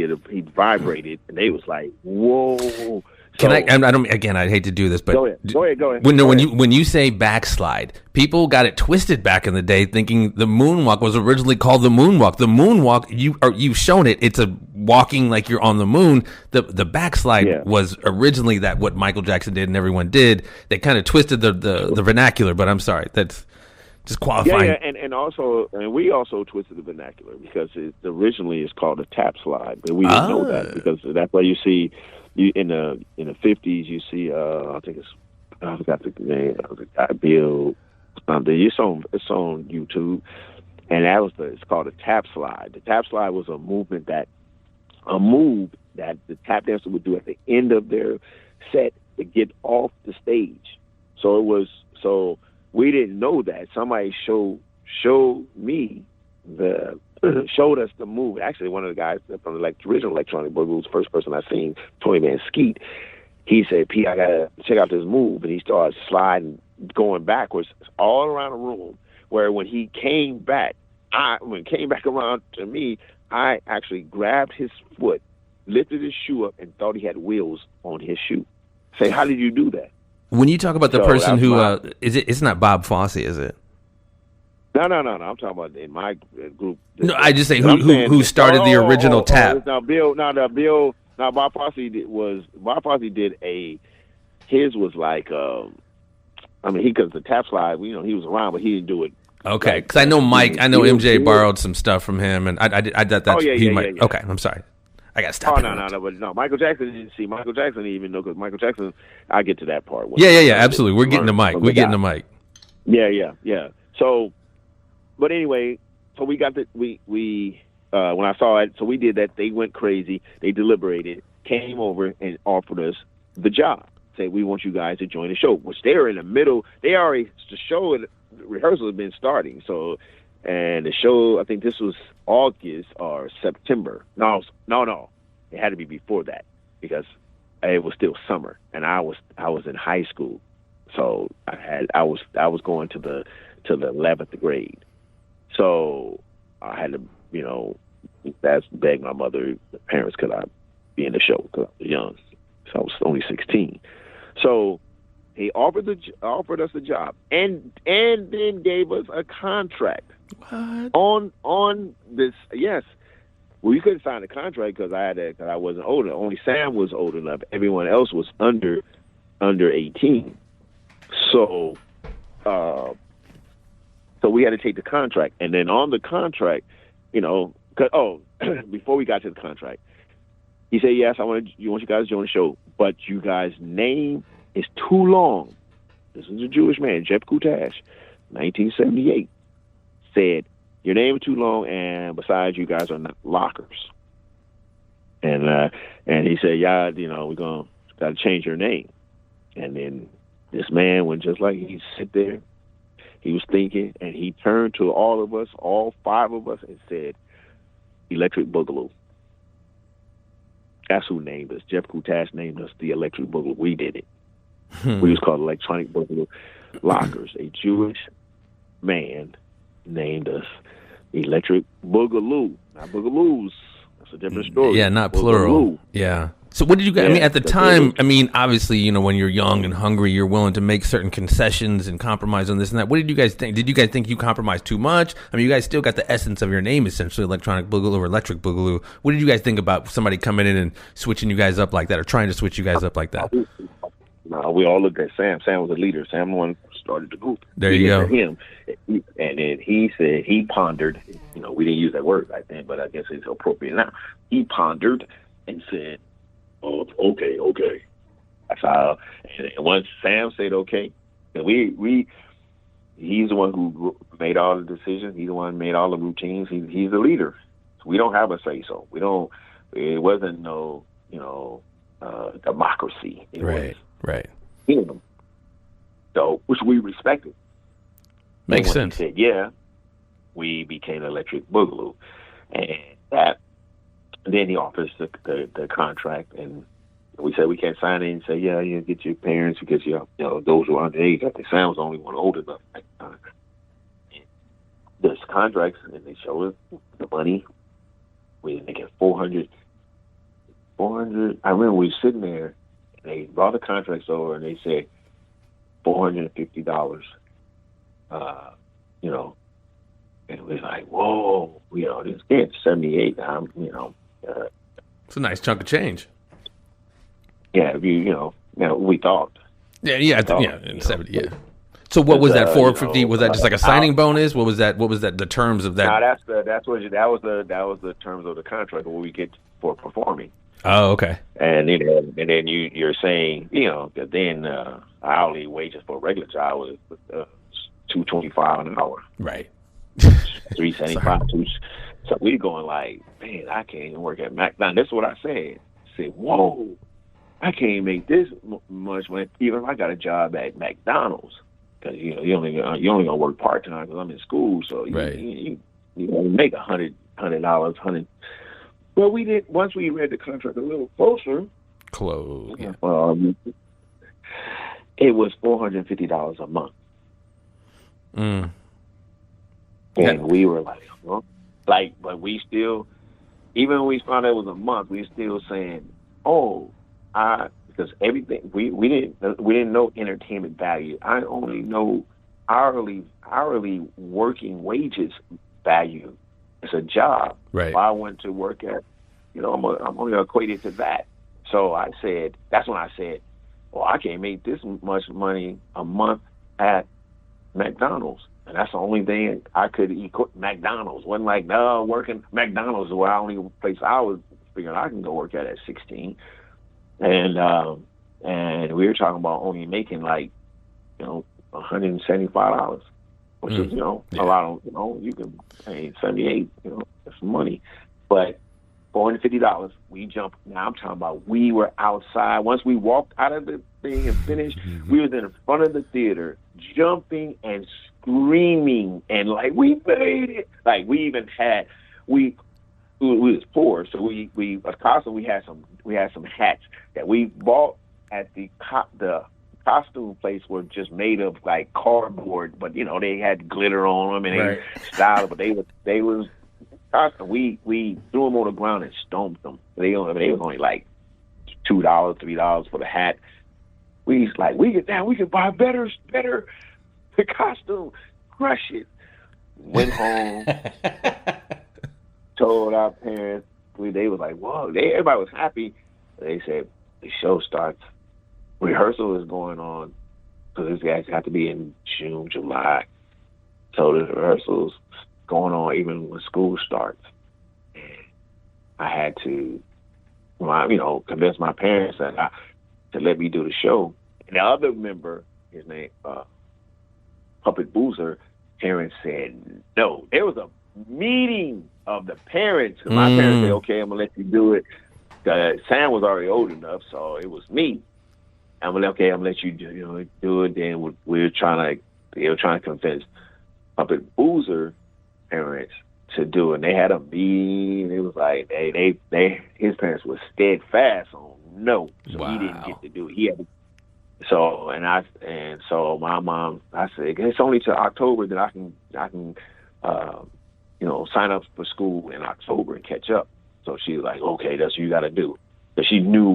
vibrated, and they was like, whoa. Can I hate to do this, but go ahead. When you say backslide, people got it twisted back in the day, thinking the moonwalk was originally called the moonwalk. The moonwalk, you've shown it. It's a walking like you're on the moon. The backslide was originally what Michael Jackson did and everyone did. They kind of twisted the vernacular, but I'm sorry. That's just qualifying. Yeah, and we also twisted the vernacular, because originally it's called a tap slide, but we didn't know that, because that's why you see. In the 50s, you see, I think I forgot the name, the guy Bill. It's on YouTube, and it's called a tap slide. The tap slide was a move that the tap dancer would do at the end of their set to get off the stage. So we didn't know that. Somebody showed us the move. Actually, one of the guys from the original Electronic Boogaloo, the first person I seen, Tony Van Skeet, he said, Pete, I gotta check out this move. And he started sliding, going backwards all around the room, where when he came back around to me, I actually grabbed his foot, lifted his shoe up, and thought he had wheels on his shoe. Say, how did you do that? When you talk about the person who, it's not Bob Fosse, is it? No. I'm talking about in my group. No, I just say who started the original tap. Bob Fosse did his was like, because the tap slide, he was around, but he didn't do it. Okay, because I know MJ borrowed some stuff from him, and I thought that he might. Yeah. Okay, I'm sorry. I got to stop. No. Michael Jackson didn't see. Michael Jackson didn't even know, because Michael Jackson, I get to that part. Yeah, absolutely. We're getting the mic. Yeah. So, but anyway, so we got when I saw it, so we did that. They went crazy. They deliberated, came over and offered us the job. Say, we want you guys to join the show, which they're in the middle. The show and rehearsal had been starting. So, and the show, I think this was August or September. No. It had to be before that, because it was still summer, and I was in high school. So I was going to the 11th grade. So I had to, beg my parents, could I be in the show, because I was young. So I was only 16. So he offered us a job, and then gave us a contract. What? On this, yes. Well, you couldn't sign a contract because because I wasn't old enough. Only Sam was old enough. Everyone else was under 18. So, so we had to take the contract, and then on the contract, before we got to the contract, he said, "Yes, want you guys to join the show, but you guys' name is too long." This is a Jewish man, Jeff Kutash, 1978, said, "Your name is too long, and besides, you guys are not lockers." And he said, "Yeah, we're got to change your name." And then this man went just like he sit there. He was thinking, and he turned to all of us, all five of us, and said, "Electric Boogaloo." That's who named us. Jeff Kutash named us the Electric Boogaloo. We did it. We was called Electronic Boogaloo Lockers. A Jewish man named us Electric Boogaloo. Not Boogaloos. That's a different story. Yeah, not Boogaloo. plural. Yeah. So what did you guys, I mean, at the time, obviously, when you're young and hungry, you're willing to make certain concessions and compromise on this and that. What did you guys think? Did you guys think you compromised too much? I mean, you guys still got the essence of your name, essentially, Electronic Boogaloo or Electric Boogaloo. What did you guys think about somebody coming in and switching you guys up like that, or trying to switch you guys up like that? No, we all looked at Sam. Sam was the leader. Sam the one started the group. There you go. Him, and then he said, he pondered, we didn't use that word back then, but I guess it's appropriate now. He pondered and said, "Oh, okay." That's how. And once Sam said okay, and he's the one who made all the decisions. He's the one who made all the routines. He's the leader. So we don't have a say so. We don't. It wasn't no democracy. It right. So which we respected. Makes sense. He said, "Yeah," we became Electric Boogaloo, and that. And then he offers the contract, and we said we can't sign it. And say, "Yeah, you get your parents because those who are underage." I think Sam was the only one old enough at the time. There's contracts, and they show us the money. We get 400. I remember we were sitting there, and they brought the contracts over, and they said $450. And we was like, "Whoa, this kid's 78 now, It's a nice chunk of change. Yeah, we thought. Yeah, in 70, yeah. So what was that 450? Was that just like a signing bonus? What was that? What was that? The terms of that? No, that was the terms of the contract what we get for performing. Oh, okay. And then you're saying that then hourly wages for a regular job was $2.25 an hour. Right. $3.75. So we going like, man, I can't even work at McDonald's. That's what I said. I said, whoa, I can't make this much money even if I got a job at McDonald's. Because you only gonna work part time because I'm in school. So you only make $100. But we did once we read the contract a little closer. Yeah. It was $450 a month. Mm. And we were like, huh? But we still, even when we found out it was a month, we were still saying, because everything we didn't know entertainment value. I only know hourly working wages value. It's a job. Right. So I went to work at, I'm only equated to that. So I said, that's when I said, well, I can't make this much money a month at McDonald's. And that's the only thing I could eat. McDonald's wasn't like, no, working McDonald's was the only place I was figuring I can go work at 16. And we were talking about only making like, $175, which is, a lot of, you can pay 78, that's money. But $450, we jumped. Now I'm talking about we were outside. Once we walked out of the thing and finished, we was in front of the theater, jumping and screaming and like, we made it. Like we even had, we was poor, so we had some hats that we bought at the costume place were just made of like cardboard, but they had glitter on them and they styled, but they was custom. We threw them on the ground and stomped them. They was only like $2, $3 for the hat. We was like, we could buy better costume, crush it. Went home, told our parents. They was like, whoa. Everybody was happy. They said the show starts. Rehearsal is going on. because this guys have to be in June, July. So the rehearsals going on even when school starts. And I had to, convince my parents to let me do the show. And the other member, his name, Puppet Boozer, parents said no. There was a meeting of the parents. My parents said, okay, I'm going to let you do it. Sam was already old enough, so it was me. I'm going to let you do it. Then they were trying to convince Puppet Boozer parents to do it. And they had a meeting. It was like his parents were steadfast on no, so he didn't get to do it. He had to. So my mom, I said, it's only till October that I can sign up for school in October and catch up. So she was like, okay, that's what you got to do. But she knew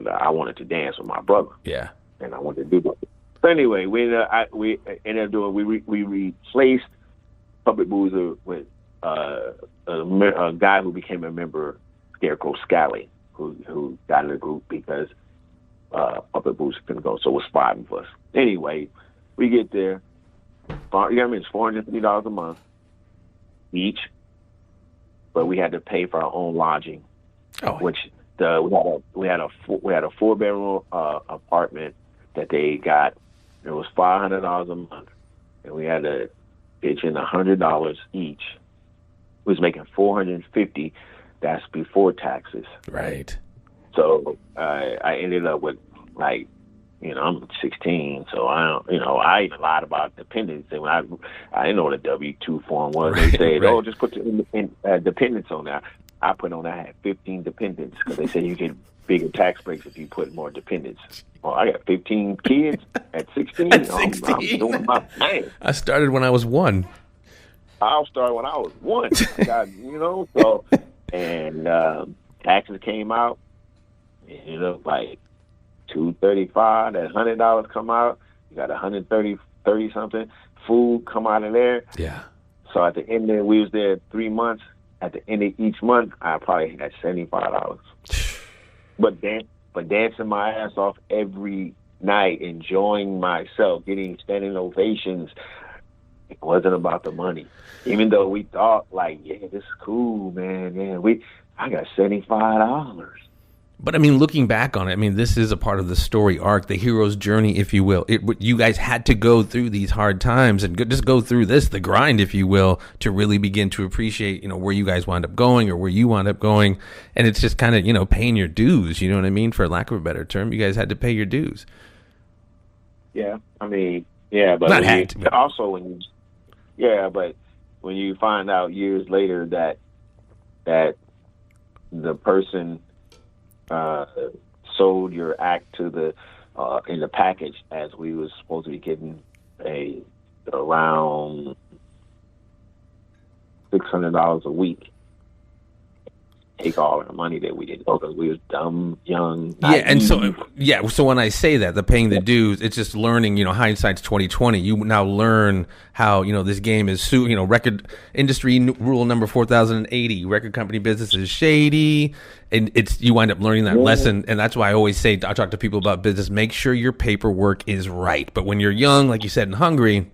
I wanted to dance with my brother. Yeah. And I wanted to do it. So anyway, we ended up doing, we replaced Puppet Boozer with a guy who became a member, Scarecrow Scally, who got in the group because Puppet Boozer couldn't go. So it was 5 of us. Anyway, we get there. It's $450 a month each, but we had to pay for our own lodging. Which we had a 4-bedroom apartment that they got. It was $500 a month, and we had to pitch in $100 each. We was making $450. That's before taxes. Right. So I ended up with I'm 16, so I even lied about dependents. And when I didn't know what a W-2 form was. They said, "Oh, just put the dependents on there." I put on. I had 15 dependents because they said you get bigger tax breaks if you put more dependents. Well, I got 15 kids at 16. At 16. I'm doing my thing. I started when I was 1. I started when I was 1. So and taxes came out. It looked like $235. That $100 come out. You got $130 something. Food come out of there. Yeah. So at the end there, we was there 3 months. At the end of each month, I probably had $75. But dancing my ass off every night, enjoying myself, getting standing ovations. It wasn't about the money. Even though we thought yeah, this is cool, man. Yeah, I got $75. But I mean, looking back on it, this is a part of the story arc, the hero's journey, if you will. You guys had to go through these hard times and just go through the grind, if you will, to really begin to appreciate, where you guys wound up going or where you wound up going. And it's just kind of, paying your dues, you know what I mean? For lack of a better term, you guys had to pay your dues. Yeah, but but when you find out years later that the person sold your act to the in the package as we was supposed to be getting around $600 a week. Take all our money that we didn't know because we was dumb, young, naive. So when I say that, the paying the dues, it's just learning. Hindsight's 2020. You now learn how this game is. Record industry rule number 4080. Record company business is shady, and you wind up learning that lesson. And that's why I always say, I talk to people about business. Make sure your paperwork is right. But when you're young, like you said, and hungry.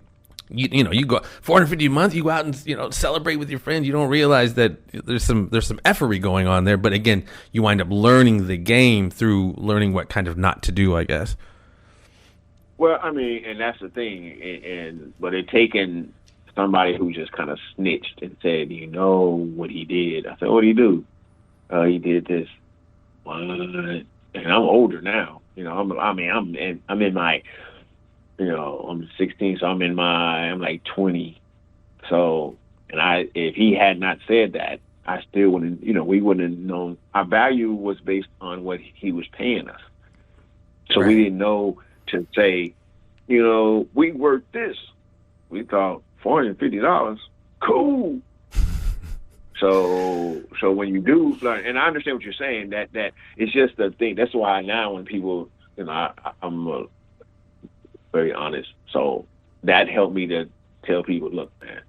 You go $450 a month. You go out and celebrate with your friends. You don't realize that there's some effery going on there. But again, you wind up learning the game through learning what kind of not to do, I guess. Well, and that's the thing. But it taken somebody who just kind of snitched and said, what he did. I said, what did he do? He did this. What? And I'm older now. I'm in my. I'm 16, so I'm like 20. So, if he had not said that, I still wouldn't, we wouldn't have known. Our value was based on what he was paying us. So we didn't know to say, we worth this. We thought $450, cool. So when you do learn, and I understand what you're saying, that it's just the thing. That's why now when people, I'm very honest. So that helped me to tell people, look, man,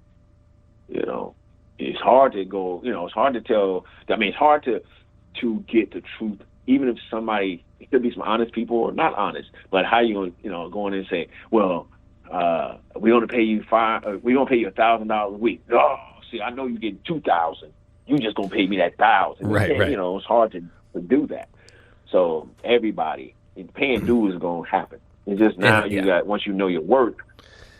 it's hard to go, it's hard to tell. It's hard to get the truth even if somebody, it could be some honest people or not honest, but how you going to, go in and say, well, we're going to pay you $1,000 a week. Oh, see, I know you get 2,000. You just going to pay me that 1,000. Right. It's hard to do that. So everybody, paying dues is going to happen. It's just now once you know your worth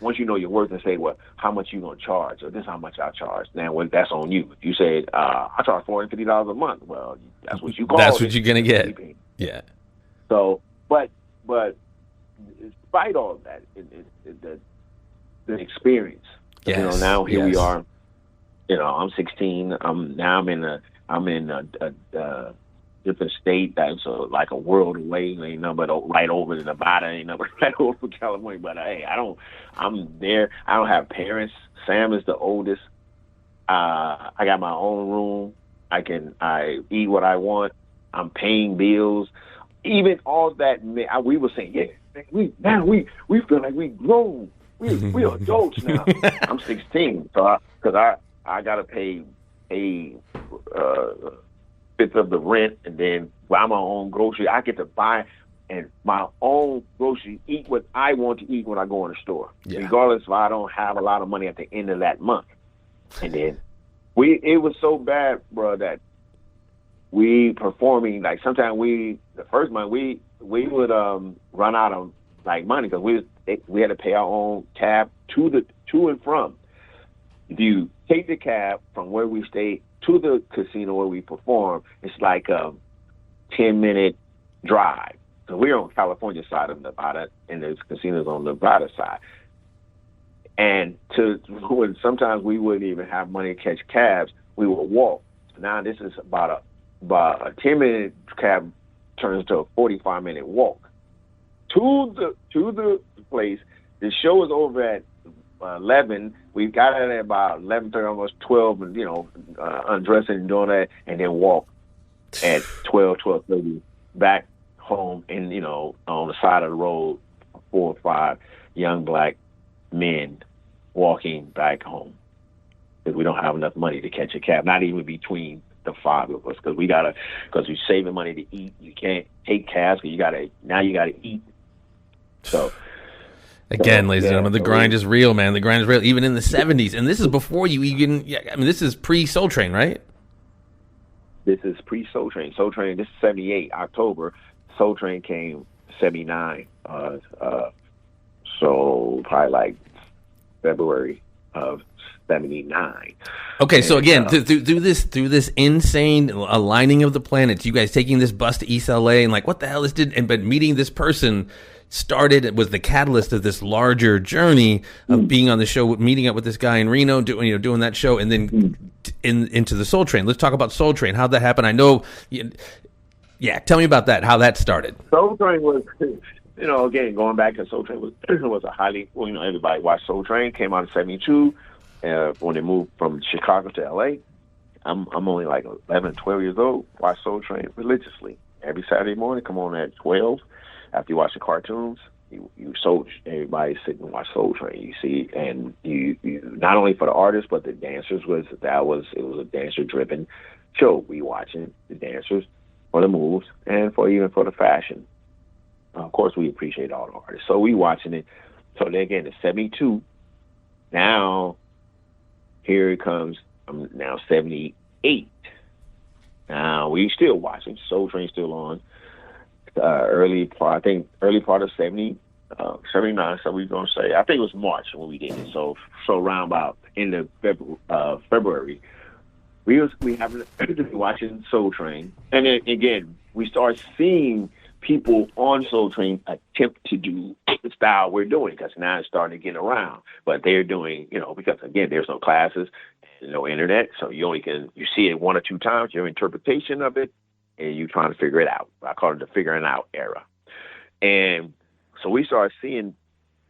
and say, well, how much you going to charge? Or this is how much I charge. Now, that's on you. If you say, I charge $450 a month, well, that's what you call That's what you're going to get. Yeah. So, but despite all of that, the experience, yes. Now here we are, I'm 16. I'm in a different state that's like a world away, ain't nothing but right over to Nevada, ain't nothing but right over to California. But hey, I'm there. I don't have parents. Sam is the oldest. I got my own room. I eat what I want. I'm paying bills. Even all that, we were saying, we feel like we grown. We adults now. I'm 16, so because I gotta pay a fifth of the rent, and then buy my own grocery. I get to buy and my own grocery, eat what I want to eat when I go in the store, regardless if I don't have a lot of money at the end of that month. And then it was so bad, bro, that we performing, like sometimes the first month we would run out of like money because we had to pay our own cab to and from. If you take the cab from where we stay to the casino where we perform, it's like a 10-minute drive. So we're on California side of Nevada, and there's casinos on the Nevada side. And when sometimes we wouldn't even have money to catch cabs, we would walk. Now this is about a 10-minute cab turns to a 45-minute walk to the place. The show is over at 11. We got it at about 11:30, almost 12, and undressing and doing that, and then walk at 12:30 back home, and on the side of the road, 4 or 5 young black men walking back home because we don't have enough money to catch a cab, not even between the 5 of us, because we're saving money to eat. You can't take cabs because you gotta eat. So again, ladies and gentlemen, the grind is real, man. The grind is real, even in the 70s. And this is before you even, this is pre-Soul Train, right? This is pre-Soul Train. Soul Train, this is 78, October. Soul Train came 79. So probably like February of 79. Okay, so again, through this insane aligning of the planets, you guys taking this bus to East LA and like, what the hell is but meeting this person was the catalyst of this larger journey of being on the show, meeting up with this guy in Reno, doing that show, and then into the Soul Train. Let's talk about Soul Train. How'd that happen? I know. Tell me about that. How that started. Soul Train was, again, going back to Soul Train was a highly, everybody watched Soul Train. Came out in 72 when they moved from Chicago to LA. I'm only like 11, 12 years old. Watch Soul Train religiously every Saturday morning. Come on at 12. After you watch the cartoons, everybody sit and watch Soul Train. You see, and you not only for the artists but the dancers it was a dancer driven show. We watching the dancers for the moves and even for the fashion. Of course, we appreciate all the artists, so we watching it. So then again, it's 72. Now here it comes. I'm now 78. Now we still watching. Soul Train still on. Early part of 79, so we're going to say, I think it was March when we did it. So around about end of February, we happened to be watching Soul Train. And then again, we start seeing people on Soul Train attempt to do the style we're doing, because now it's starting to get around. But they're doing, because again, there's no classes, no internet, so you see it 1 or 2 times, your interpretation of it, and you trying to figure it out. I call it the figuring out era. And so we started seeing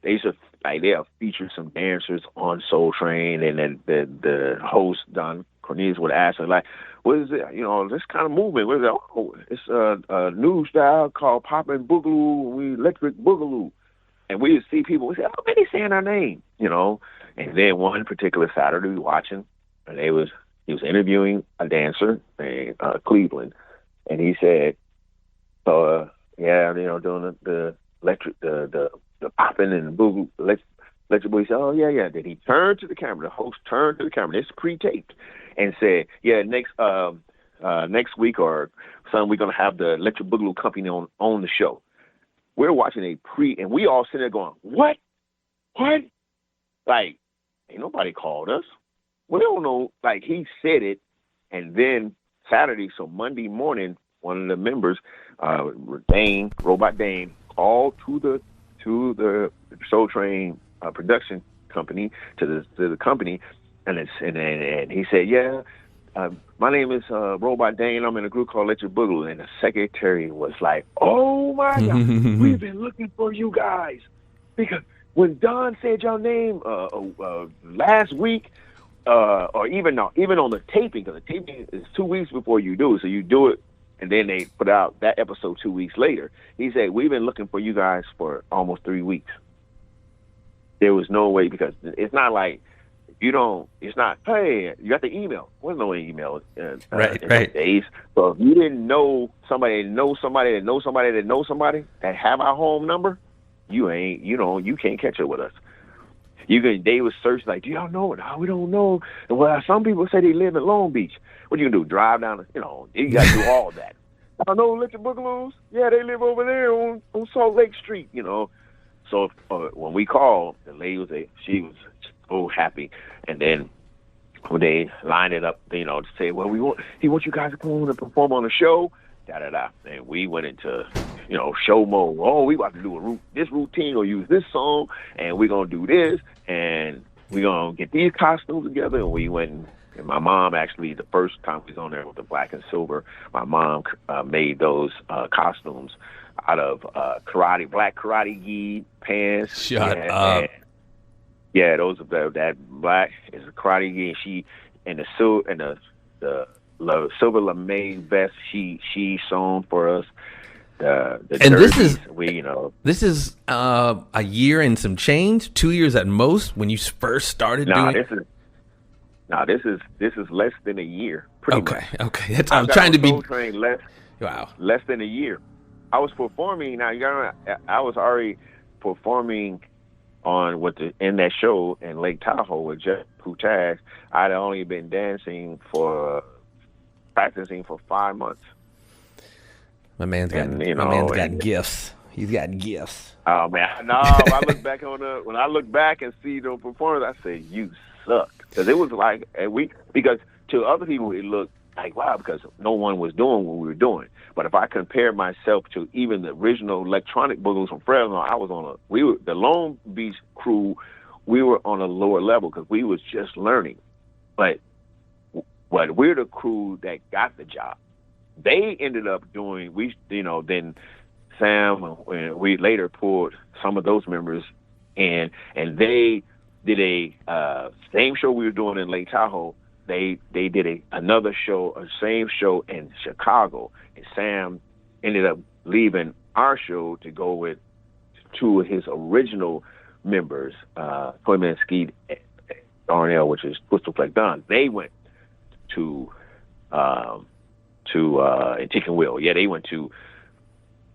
they'll feature some dancers on Soul Train, and then the host Don Cornelius would ask her, like, what is it? This kind of movement. What is it? Oh, it's a new style called Popin Boogaloo, electric Boogaloo. And we would see people. We say, oh man, they saying our name, And then one particular Saturday, we watching, and he was interviewing a dancer named Cleveland. And he said, So yeah, doing the electric, the popping and the boo electric boy said, "Oh yeah." Then he turned to the camera. The host turned to the camera. It's pre-taped, and said, "Yeah, next week or something, we're gonna have the Electric Boogaloo Company on the show." We're watching and we all sitting there going, "What? What?" Like, ain't nobody called us. We don't know. Like, he said it, and then Saturday, so Monday morning, one of the members, Bein, Robot Bein, called to the Soul Train production company, to the company, and he said, "Yeah, my name is Robot Bein. I'm in a group called Electric Boogaloo." And the secretary was like, "Oh my God, we've been looking for you guys, because when Don said your name last week." Or even on the taping, because the taping is 2 weeks before you do it. So you do it, and then they put out that episode 2 weeks later. He said, "We've been looking for you guys for almost 3 weeks." There was no way, because it's not like it's not, "Hey, you got the email." There was no email Right. in those days. So if you didn't know somebody that knows somebody that knows somebody that knows somebody that have our home number, you can't catch up with us. They was searching like, "Do y'all know it?" "No, we don't know." Well, some people say they live in Long Beach. What you can do? Drive down, you got to do all that. "I know Electric Boogaloos. Yeah, they live over there on Salt Lake Street, So when we called, the lady she was so happy. And then when they lined it up, to say, "Well, he wants you guys to come on and perform on the show, da-da-da." And we went into, show mode. "Oh, we about to do this routine or use this song, and we're going to do this, and we're going to get these costumes together." And we went, and my mom actually, the first time we was on there with the black and silver, my mom made those costumes out of black karate gi pants. Shut up. Yeah, those are that black is a karate gi, and the silver lame vest she sewn for us. The and derbies, this is a year and some change, 2 years at most, when you first started doing. This is less than a year. Pretty much. Okay. I'm trying to be. Less than a year. I was performing. Now I was already performing in that show in Lake Tahoe with Jeff Putaj. I'd only been practicing for 5 months. My man's got gifts. He's got gifts. Oh man, no! When I look back and see the performance, I say, "You suck," because it was like because to other people it looked like, wow, because no one was doing what we were doing. But if I compare myself to even the original electronic boogers from Fresno, the Long Beach crew. We were on a lower level because we was just learning, but we're the crew that got the job. They ended up doing, then Sam, we later pulled some of those members in, and they did a same show we were doing in Lake Tahoe. They did another show, same show in Chicago, and Sam ended up leaving our show to go with two of his original members, Toyman Skeet and Darnell, which is Crystal Fleck Don. They went to Tick and Will. Yeah, they went to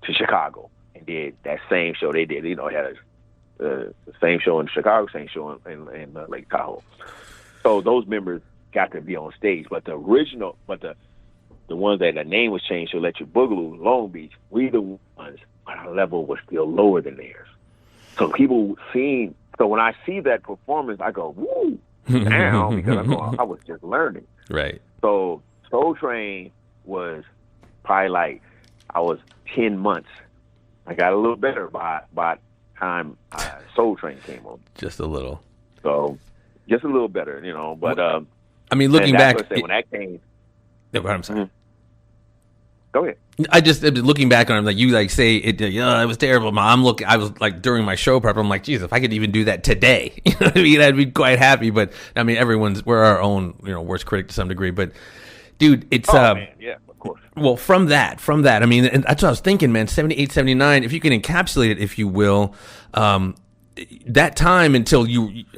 Chicago and did that same show they did. Had the same show in Chicago, same show in Lake Tahoe. So those members got to be on stage, but the ones that the name was changed to Electric Boogaloo, Long Beach, we the ones, but our level was still lower than theirs. So people seeing, so when I see that performance, I go, woo, down, because I was just learning. Right. So Soul Train was probably like, I was 10 months. I got a little better by time Soul Train came on. Just a little. So just a little better, but I mean, looking back, when that came. No, I'm sorry. Mm-hmm. Go ahead. I just looking back on it, like you say it. It was terrible. I was like during my show prep. I'm like, geez, if I could even do that today, I'd be quite happy. But I mean, we're our own, worst critic to some degree. But dude, it's man. Yeah, of course. Well, from that, I mean, and that's what I was thinking, man. 78, 79. If you can encapsulate it, if you will, that time until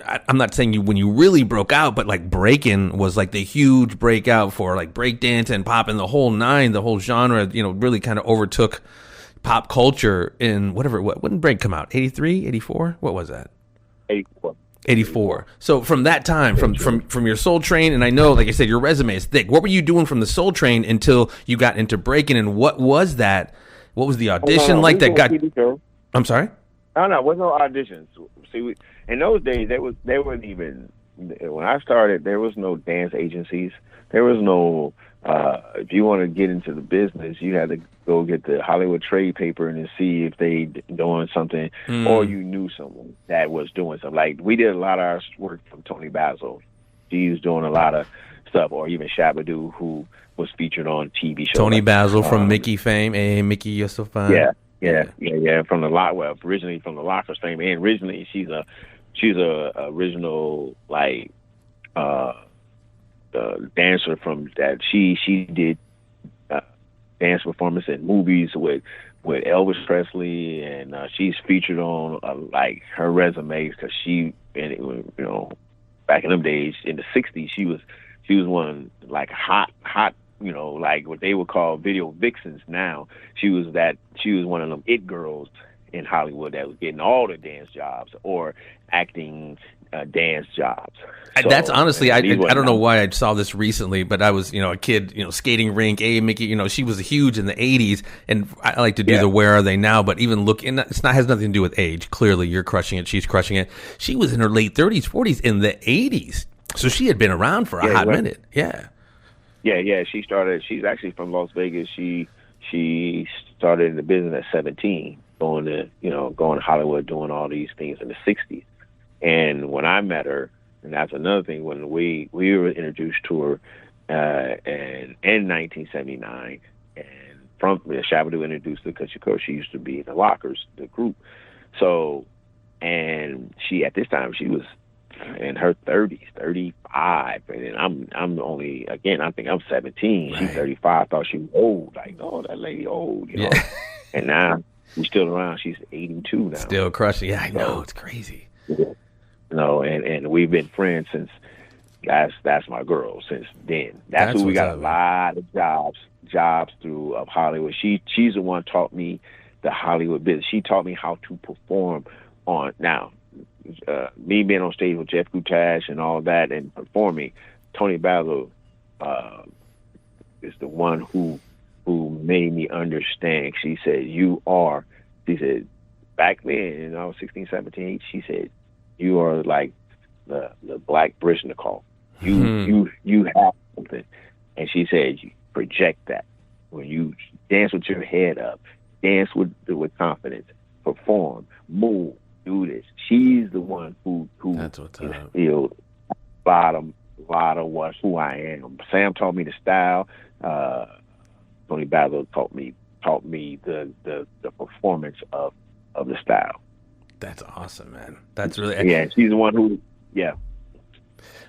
I'm not saying you when you really broke out, but like Breakin was like the huge breakout for like breakdance and pop and the whole nine, the whole genre, really kind of overtook pop culture in whatever. When did Break come out? 83, 84? What was that? 84. 84. So from that time, from your Soul Train, and I know, like I said, your resume is thick. What were you doing from the Soul Train until you got into Breakin', and what was that? What was the audition like that got? I'm sorry? No, there was no auditions. See, in those days, they weren't even. When I started, there was no dance agencies. There was no. If you want to get into the business, you had to go get the Hollywood trade paper and see if they doing something, or you knew someone that was doing something. Like we did a lot of our work from Tony Basil. She was doing a lot of stuff, or even Shabba-Doo, who was featured on TV shows. Tony Basil from Mickey fame. Hey, Mickey, you're so fine. Yeah. From the originally from the Lockers fame, and originally she's a original like dancer from that. She did dance performance in movies with Elvis Presley, and she's featured on like her resume because she, and back in them days in the '60s, she was one like hot. Like what they would call video vixens now. She was one of them it girls in Hollywood that was getting all the dance jobs or acting dance jobs. So, that's honestly, I don't know why I saw this recently, but I was, a kid, skating rink, Mickey, she was huge in the 80s, and I like to do the Where Are They Now, but even has nothing to do with age. Clearly, you're crushing it, she's crushing it. She was in her late 30s, 40s in the 80s, so she had been around for a hot minute. Yeah. Yeah. She's actually from Las Vegas. She started in the business at 17, going to Hollywood, doing all these things in the 60s. And when I met her, and that's another thing, when we were introduced to her in 1979, and from Shabba-Doo introduced her because she used to be in the Lockers, the group. So, and she at this time she was in her 30s, 35, and I'm only, again, I think I'm 17. Right. She's 35. I thought she was old. Like, oh, that lady old, know. And now she's still around. She's 82 now. Still crushing. Yeah, I know. It's crazy. Yeah. And we've been friends since. That's my girl since then. That's who we got a lot of jobs through of Hollywood. She's the one taught me the Hollywood business. She taught me how to perform on now. Me being on stage with Jeff Kutash and all that and performing, Tony Basil is the one who made me understand. She said, back then, I was 16, 17, she said, you are like the black Brishnikov. You have something. And she said, you project that. When you dance with your head up, dance with confidence, perform, move, do this. She's the one who instilled a lot of who I am. Sam taught me the style. Tony Basil taught me the performance of the style. That's awesome, man. That's really she's the one who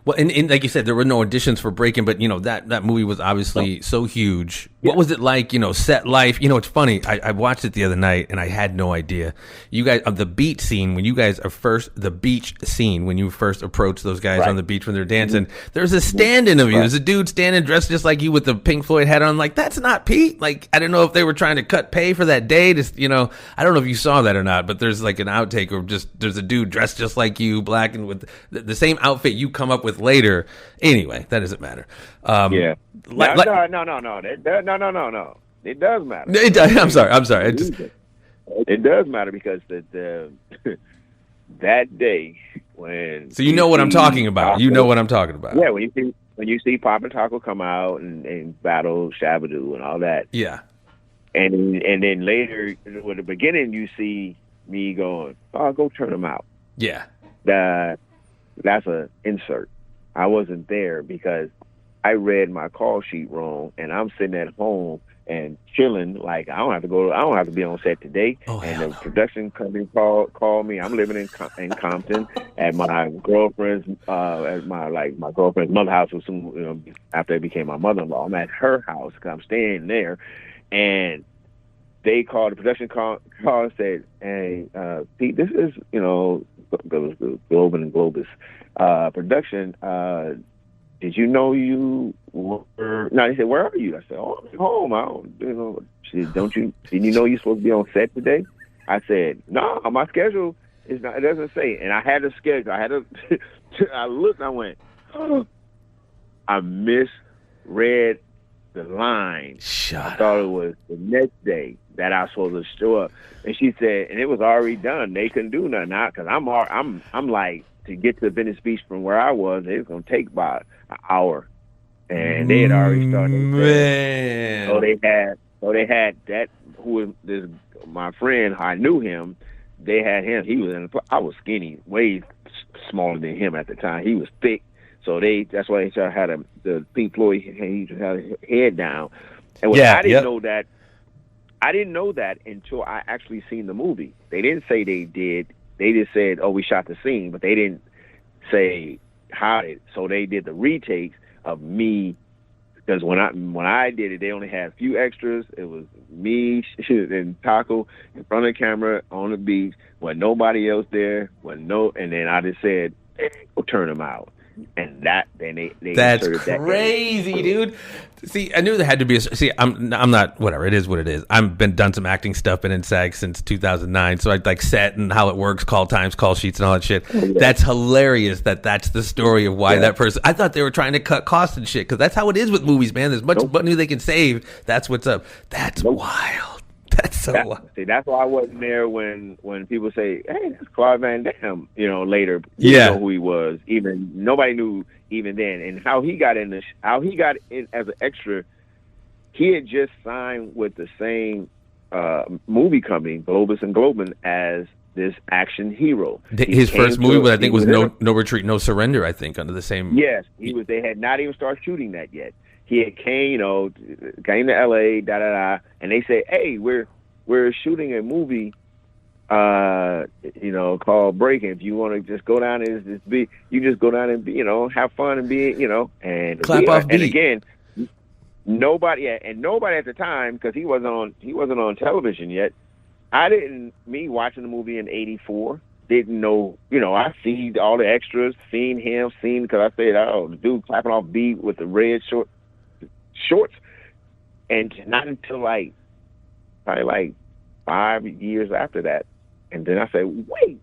Well, and like you said, there were no auditions for Breakin', but that movie was obviously so huge. Yeah. What was it like? Set life. It's funny. I watched it the other night, and I had no idea. You guys of the beach scene when you guys are the beach scene when you first approach those guys on the beach when they're dancing. Mm-hmm. There's a stand-in of you. There's a dude standing dressed just like you with the Pink Floyd hat on. Like, that's not Pete. Like, I don't know if they were trying to cut pay for that day. Just I don't know if you saw that or not. But there's like an outtake of there's a dude dressed just like you, black and with the same outfit you come up with later. Anyway, that doesn't matter. No. It does matter. I'm sorry. It does matter because the that day when. So what I'm talking about. You know what I'm talking about. Yeah, when you see Popin Taco come out and battle Shabba-Doo and all that. Yeah. And then later, at the beginning, you see me going, "Oh, go turn them out." Yeah. That's an insert. I wasn't there because I read my call sheet wrong, and I'm sitting at home and chilling. Like, I don't have to be on set today. Oh, and the production company called me. I'm living in Compton at my girlfriend's my girlfriend's mother house. Was after it became my mother-in-law. I'm at her house because I'm staying there, and they called the production call and said, "Hey, Pete, this is Globin and Globus production. Did you know you were? No, he said, "Where are you?" I said, "Oh, I'm at home. I don't, you know." She said, Didn't you know you're supposed to be on set today?" I said, "No, my schedule is not. It doesn't say." And I had a schedule. I had a. I looked. I went, "Oh, I misread the line. I thought it was the next day that I was supposed to show up." And she said, and it was already done. They couldn't do nothing now because I'm like, to get to Venice Beach from where I was, it was gonna take about an hour, and they had already started. Man. So they had that. Who was this? My friend, I knew him. They had him. He was in. I was skinny, way smaller than him at the time. He was thick. So that's why they had the Pink Floyd. He just had his head down. And I didn't know that. I didn't know that until I actually seen the movie. They didn't say they did. They just said, "Oh, we shot the scene," but they didn't say how it. So they did the retakes of me, because when I did it, they only had a few extras. It was me and Taco in front of the camera on the beach, with nobody else there, and then I just said, "Hey, go turn them out." And then they that's crazy, dude. See, I knew there had to be I'm not, whatever, it is what it is. I've done some acting stuff, been in SAG since 2009, so I like set and how it works, call times, call sheets, and all that shit. Oh, yeah. That's hilarious that's the story of why that person. I thought they were trying to cut costs and shit, because that's how it is with movies, man. There's much money they can save. That's what's up. That's wild. That's so wild. See, that's why I wasn't there when people say, "Hey, that's Claude Van Damme," later. You know who he was. Even nobody knew even then. And how he got in as an extra. He had just signed with the same movie company, Globus and Globin, as this action hero. His first movie, I think, was No Retreat, No Surrender. I think under the same. Yes, he was. They had not even started shooting that yet. He had came to L.A., and they said, "Hey, we're shooting a movie, called Breakin. If you want to just go down and you just go down and be, have fun and be, and clap off beat." And again, nobody at the time, because he wasn't on television yet. Me watching the movie in '84. Didn't know, I seen all the extras, because I said, "Oh, the dude clapping off beat with the red shorts," and not until probably 5 years after that, and then I said, "Wait,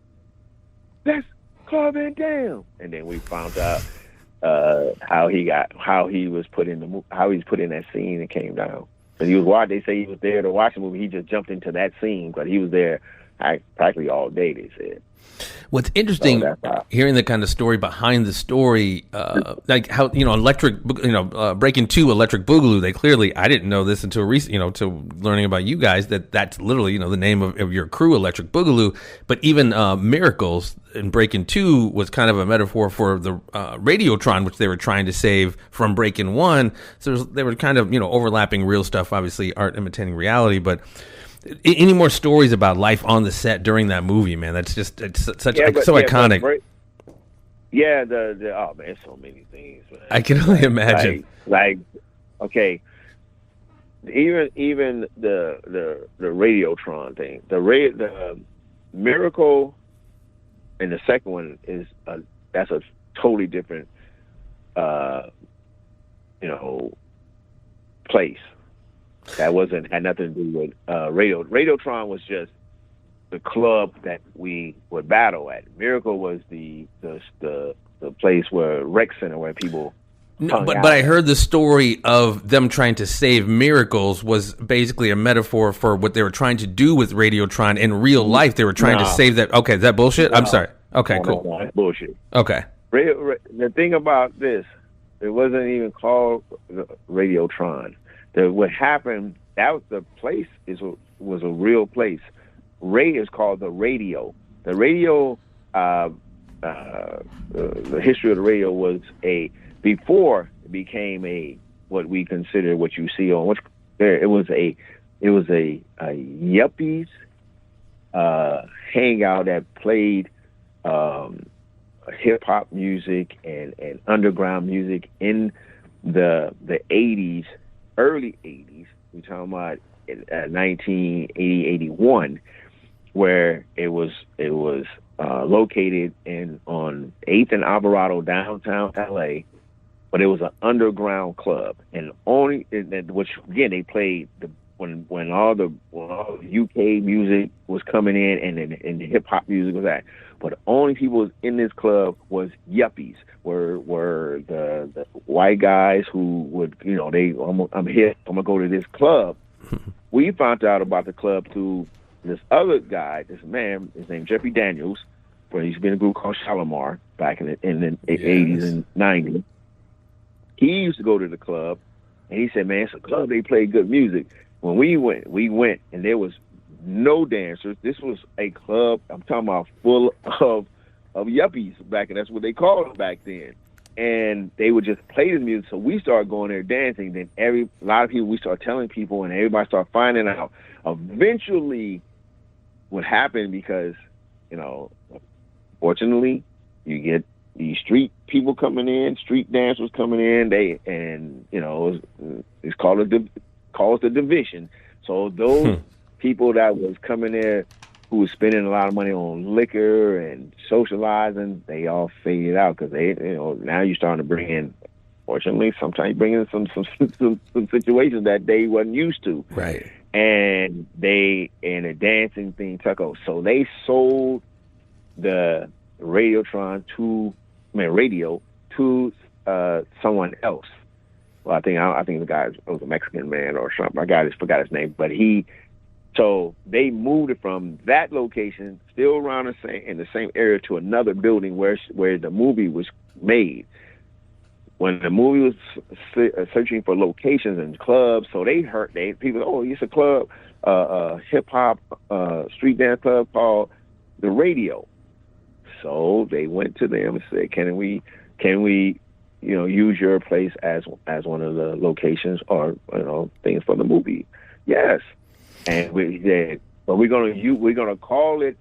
that's Claude Van Damme," and then we found out how he was put in that scene and came down. Because he was they say he was there to watch the movie. He just jumped into that scene, but he was there practically all day, they said. What's interesting, hearing the kind of story behind the story, like how, Breakin 2, Electric Boogaloo, they clearly, I didn't know this until recent, to learning about you guys, that's literally, the name of your crew, Electric Boogaloo. But even Miracles in Breakin 2 was kind of a metaphor for the Radiotron, which they were trying to save from Breakin 1. So they were kind of, overlapping real stuff, obviously art imitating reality, but any more stories about life on the set during that movie, man? It's so iconic. Oh man, so many things, man. I can only imagine. Okay, even the Radiotron thing, the Miracle, and the second one that's a totally different, place. That had nothing to do with Radiotron was just the club that we would battle at. Miracle was the place where rec center where people. No, but I heard the story of them trying to save Miracles was basically a metaphor for what they were trying to do with Radiotron in real life. They were trying to save that. Okay, is that bullshit? I'm sorry. Okay, cool. No, that's bullshit. Okay. The thing about this, it wasn't even called Radiotron. What happened, that was the place was a real place. Ray is called the radio. The radio, the history of the radio was before it became what we consider what you see on it was a yuppies hangout that played hip hop music and underground music in the 80s. Early 80s, we're talking about 1980, 81, where it was located on 8th and Alvarado, downtown LA, but it was an underground club, and which again they played when all the UK music was coming in and the hip hop music was at. But the only people in this club was yuppies, were the white guys who would, I'm here, I'm gonna go to this club. We found out about the club through this other guy, this man, his name Jeffrey Daniels, where he's been in a group called Shalimar back in the 80s and 90s. He used to go to the club, and he said, man, it's a club, they play good music. When we went, and there was no dancers. This was a club, I'm talking about, full of yuppies back, and that's what they called it back then. And they would just play the music, so we started going there dancing. Then a lot of people, we started telling people, and everybody started finding out. Eventually, what happened, because, fortunately, you get these street people coming in, street dancers coming in. It's called the division. So those people that was coming there, who was spending a lot of money on liquor and socializing, they all faded out, because now you're starting to bring in. Fortunately, sometimes you bring in some situations that they wasn't used to. Right. And the dancing thing took over. So they sold the radio to someone else. Well, I think the guy was a Mexican man or something. I just forgot his name, but so they moved it from that location, still around in the same area, to another building where the movie was made. When the movie was searching for locations and clubs, so people, oh, it's a club, hip hop, street dance club called the Radio. So they went to them and said, can we use your place as one of the locations or things for the movie? Yes. And we said, but we're gonna call it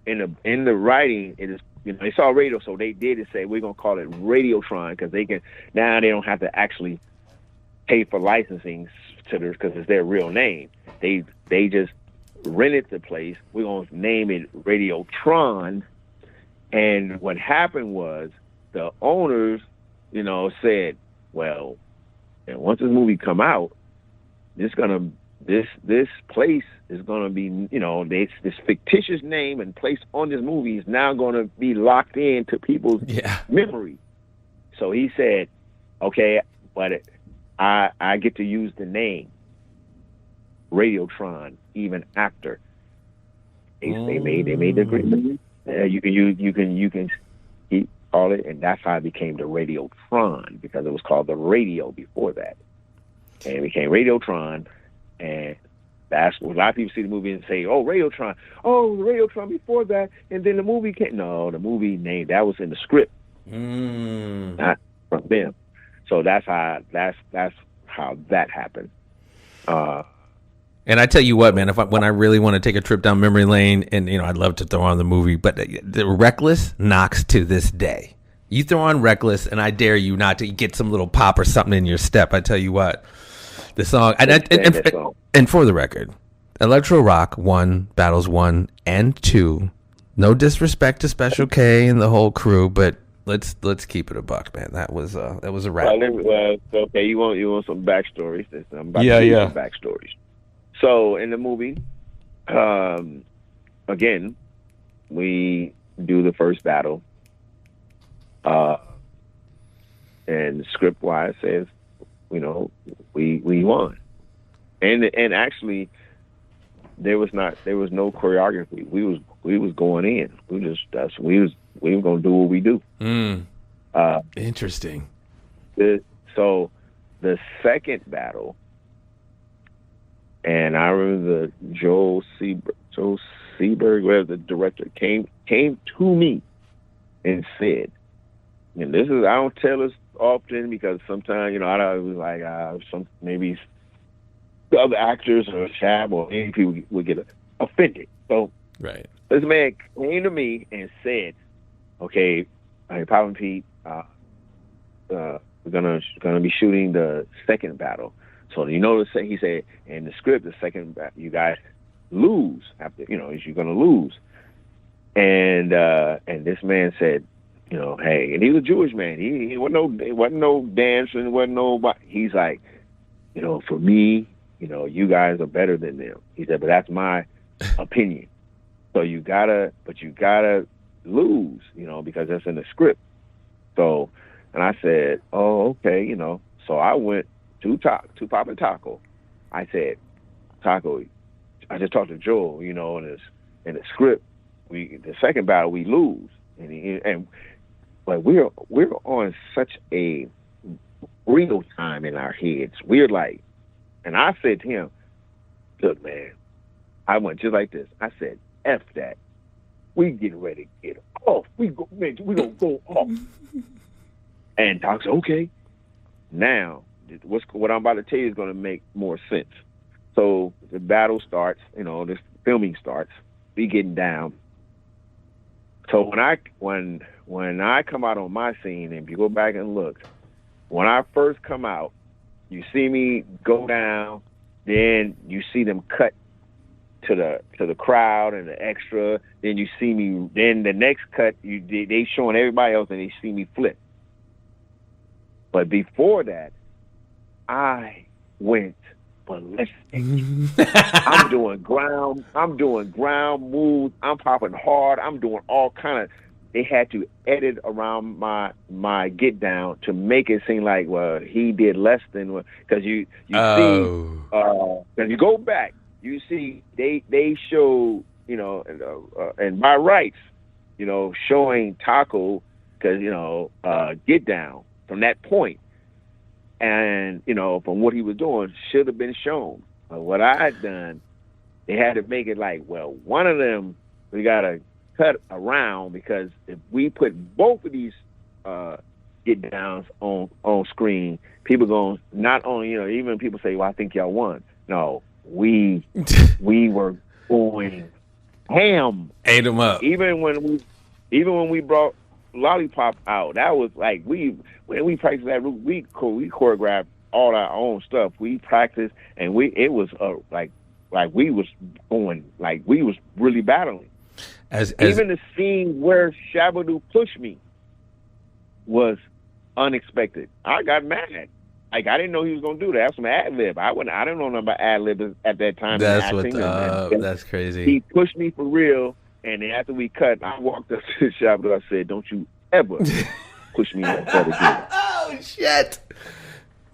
in the writing. It is, they saw radio, so they did it. Say we're gonna call it Radiotron, because they don't have to actually pay for licensing to this, because it's their real name. They just rented the place. We're gonna name it Radiotron. And what happened was the owners, said, well, and once this movie come out, this place is gonna be, this fictitious name and place on this movie is now gonna be locked into people's memory. So he said, okay, but I get to use the name Radiotron even after they made the agreement. You can call it, and that's how it became the Radiotron, because it was called the Radio before that, and it became Radiotron. And that's what a lot of people see the movie and say, "Oh, Radiotron before that," and then the movie came. No, the movie name that was in the script, not from them. So that's how that happened. And I tell you what, man, when I really want to take a trip down memory lane, and I'd love to throw on the movie, but the Reckless knocks to this day. You throw on Reckless, and I dare you not to get some little pop or something in your step. I tell you what, the song, and for the record, Electro Rock 1, Battles 1 and 2. No disrespect to Special K and the whole crew, but let's keep it a buck, man. That was a wrap. Well, okay, you want some backstories? I'm about to give you some backstories. So in the movie, again, we do the first battle, and script-wise says, we won, and actually there was no choreography. We was going in. We were gonna do what we do. Interesting. So the second battle. And I remember Joel Seberg, whatever the director, came to me and said, and this is, I don't tell this often, because sometimes, I was like, maybe the other actors or Shab or any people would get offended. So right. This man came to me and said, okay, Popin Pete, we're gonna be shooting the second battle. So he said in the script, the second you guys lose after, you're going to lose. And this man said, hey, and he was a Jewish man. He wasn't no dancing, wasn't no. He's like, for me, you guys are better than them. He said, but that's my opinion. So you gotta lose, because that's in the script. So, and I said, oh, okay, So I went to Popin Taco. I said, Taco, I just talked to Joel, in the script. The second battle we lose, but we're on such a real time in our heads. We're like, and I said to him, look, man, I went just like this. I said, F that. We getting ready to get off. We gonna go off. And Doc said, okay. Now, what I'm about to tell you is going to make more sense. So the battle starts, this filming starts. We getting down. So when I come out on my scene, and if you go back and look, when I first come out, you see me go down, then you see them cut to the crowd and the extra. Then you see me. Then the next cut, they showing everybody else, and they see me flip. But before that, I went ballistic. I'm doing ground moves. I'm popping hard. I'm doing all kind of. They had to edit around my get down to make it seem like, well, he did less than, because you see, because you go back, you see they show, and by rights, showing Taco, because get down from that point, and from what he was doing should have been shown. But what I had done, they had to make it like, well, one of them we gotta cut around, because if we put both of these get downs on screen, people going not only even people say, well, I think y'all won. No, we were going ham, ate them up. Even when we brought Lollipop out, that was like when we practiced that route, we choreographed all our own stuff. We practiced, and it was like we was going, like we was really battling. Even the scene where Shabadoo pushed me was unexpected. I got mad. Like, I didn't know he was gonna do that. That's some ad lib. I didn't know nothing about ad lib at that time. That's crazy. He pushed me for real, and then after we cut, I walked up to Shabadoo. I said, "Don't you ever push me like that again." Oh shit!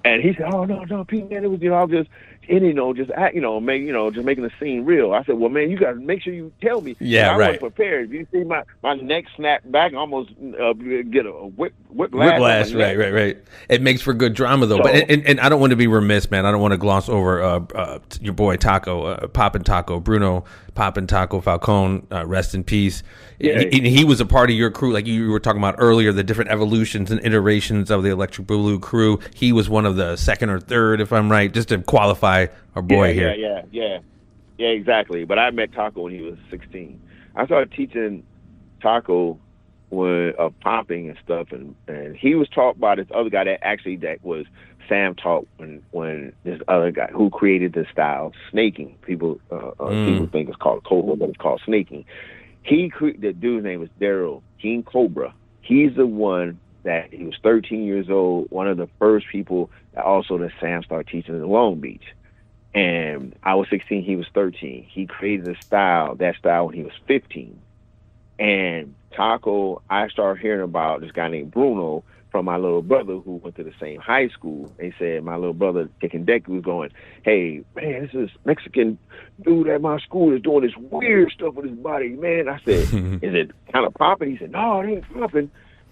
And he said, "Oh no, Pete, man, it was I'll just." And just making the scene real. I said, well, man, you got to make sure you tell me. Yeah, I right. wasn't prepared. If you see my neck snap back, I almost get a whiplash. Right. It makes for good drama, though. But and I don't want to be remiss, man. I don't want to gloss over your boy Taco, Popin Taco, Bruno Popin Taco Falcone. Rest in peace. Yeah. He was a part of your crew, like you were talking about earlier, the different evolutions and iterations of the Electric Boogaloo crew. He was one of the second or third, if I'm right, just to qualify our boy here. Yeah, exactly. But I met Taco when he was 16. I started teaching Taco popping and stuff, and he was taught by this other guy that was Sam taught when this other guy who created the style snaking. People think it's called Cobra, but it's called snaking. The dude's name was Daryl King Cobra. He's the one that he was 13 years old, one of the first people that Sam started teaching in Long Beach. And I was 16, he was 13. He created that style when he was 15. And Taco, I started hearing about this guy named Bruno from my little brother who went to the same high school. They said my little brother, taking deck, was going, hey, man, this is Mexican dude at my school is doing this weird stuff with his body, man. I said, is it kind of popping? He said, no, it ain't popping.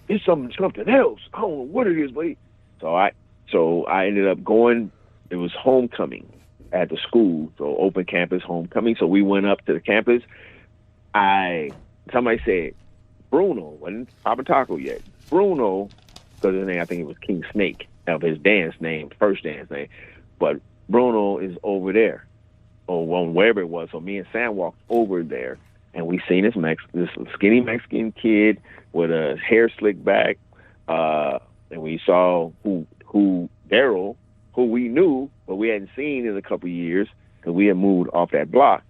It's something else. I don't know what it is, buddy. So I ended up going. It was homecoming at the school, so open campus homecoming. So we went up to the campus. Somebody said, Bruno, wasn't Popin Taco yet. Bruno, because his name, I think it was King Snake, of his first dance name. But Bruno is over there, or wherever it was. So me and Sam walked over there, and we seen this skinny Mexican kid with a hair slicked back, and we saw who Daryl, who we knew, but we hadn't seen in a couple of years because we had moved off that block.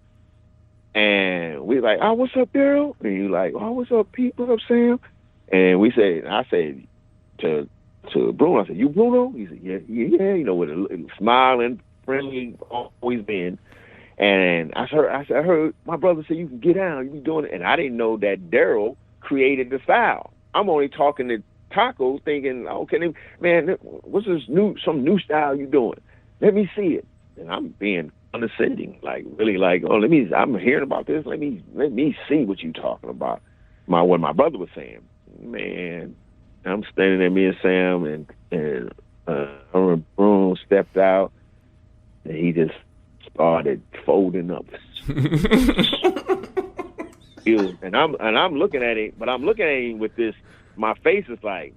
And we like, oh, what's up, Daryl? And you like, oh, what's up, Pete? What's up, Sam? And I said to Bruno, I said, you Bruno? He said, yeah, with a smiling, friendly, always been. And I heard my brother say, you can get down, you be doing it. And I didn't know that Daryl created the style. I'm only talking to Taco, thinking, okay, man, what's some new style you doing? Let me see it. And I'm being condescending, like really, like, I'm hearing about this. Let me see what you talking about. What my brother was saying, man. I'm standing there, me and Sam, and I remember Bruno stepped out, and he just started folding up. And I'm looking at it, but I'm looking at him with this. My face is like,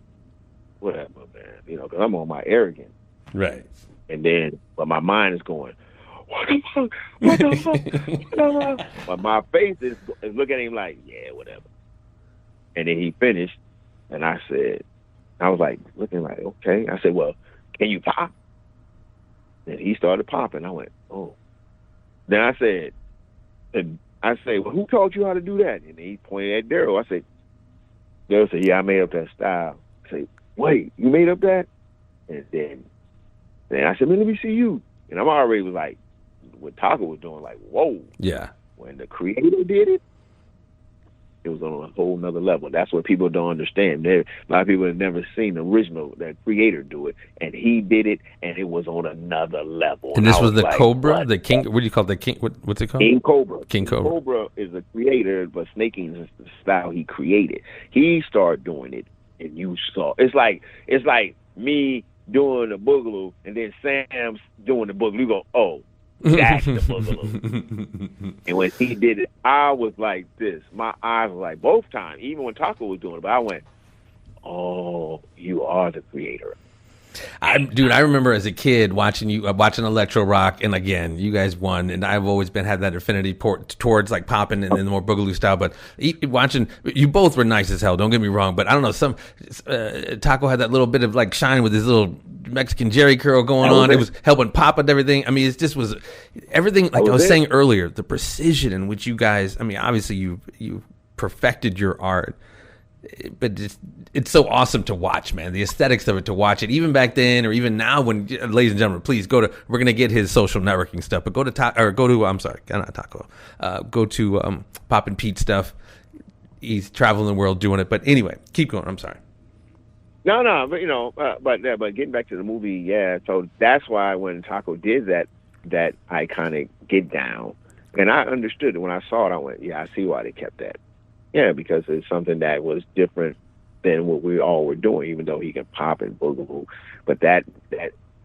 whatever, man, because I'm on my arrogance, right? And then, but my mind is going, what the fuck? What the fuck? But my face is looking at him like, yeah, whatever. And then he finished, and I was like, looking like, okay. I said, well, can you pop? And he started popping. I went, oh. Then I said, well, who taught you how to do that? And he pointed at Daryl. I said, Daryl said, yeah, I made up that style. I said, wait, you made up that? And then I said, man, let me see you. And I'm already was like, what Taco was doing, like, whoa. Yeah. When the creator did it, it was on a whole nother level. That's what people don't understand. A lot of people have never seen the original, that creator do it, and he did it, and it was on another level. And this was the like, Cobra, the King. What do you call it? The King? What's it called? King Cobra. King Cobra. Cobra is a creator, but snaking is the style he created. He started doing it, and you saw. It's like me doing the Boogaloo, and then Sam's doing the Boogaloo. You go, oh. That's the Boogaloo. And when he did it, I was like this. My eyes were like both times, even when Taco was doing it. But I went, oh, you are the creator. I remember as a kid watching Electro Rock, and again, you guys won, and I've always had that affinity towards like Popin and then the more Boogaloo style. But watching, you both were nice as hell. Don't get me wrong, but I don't know, Taco had that little bit of like shine with his little Mexican Jerry curl going on. It was helping pop and everything. I mean, it just was everything. Like I was saying earlier, the precision in which you guys. I mean, obviously you perfected your art. But it's so awesome to watch, man. The aesthetics of it, to watch it, even back then or even now. When, ladies and gentlemen, please go to. We're gonna get his social networking stuff, but go to I'm sorry, not Taco. Go to Popin Pete stuff. He's traveling the world doing it. But anyway, keep going. I'm sorry. No, but but getting back to the movie, yeah. So that's why when Taco did that iconic get down, and I understood it when I saw it. I went, yeah, I see why they kept that. Yeah, because it's something that was different than what we all were doing, even though he can pop and boogaloo. But that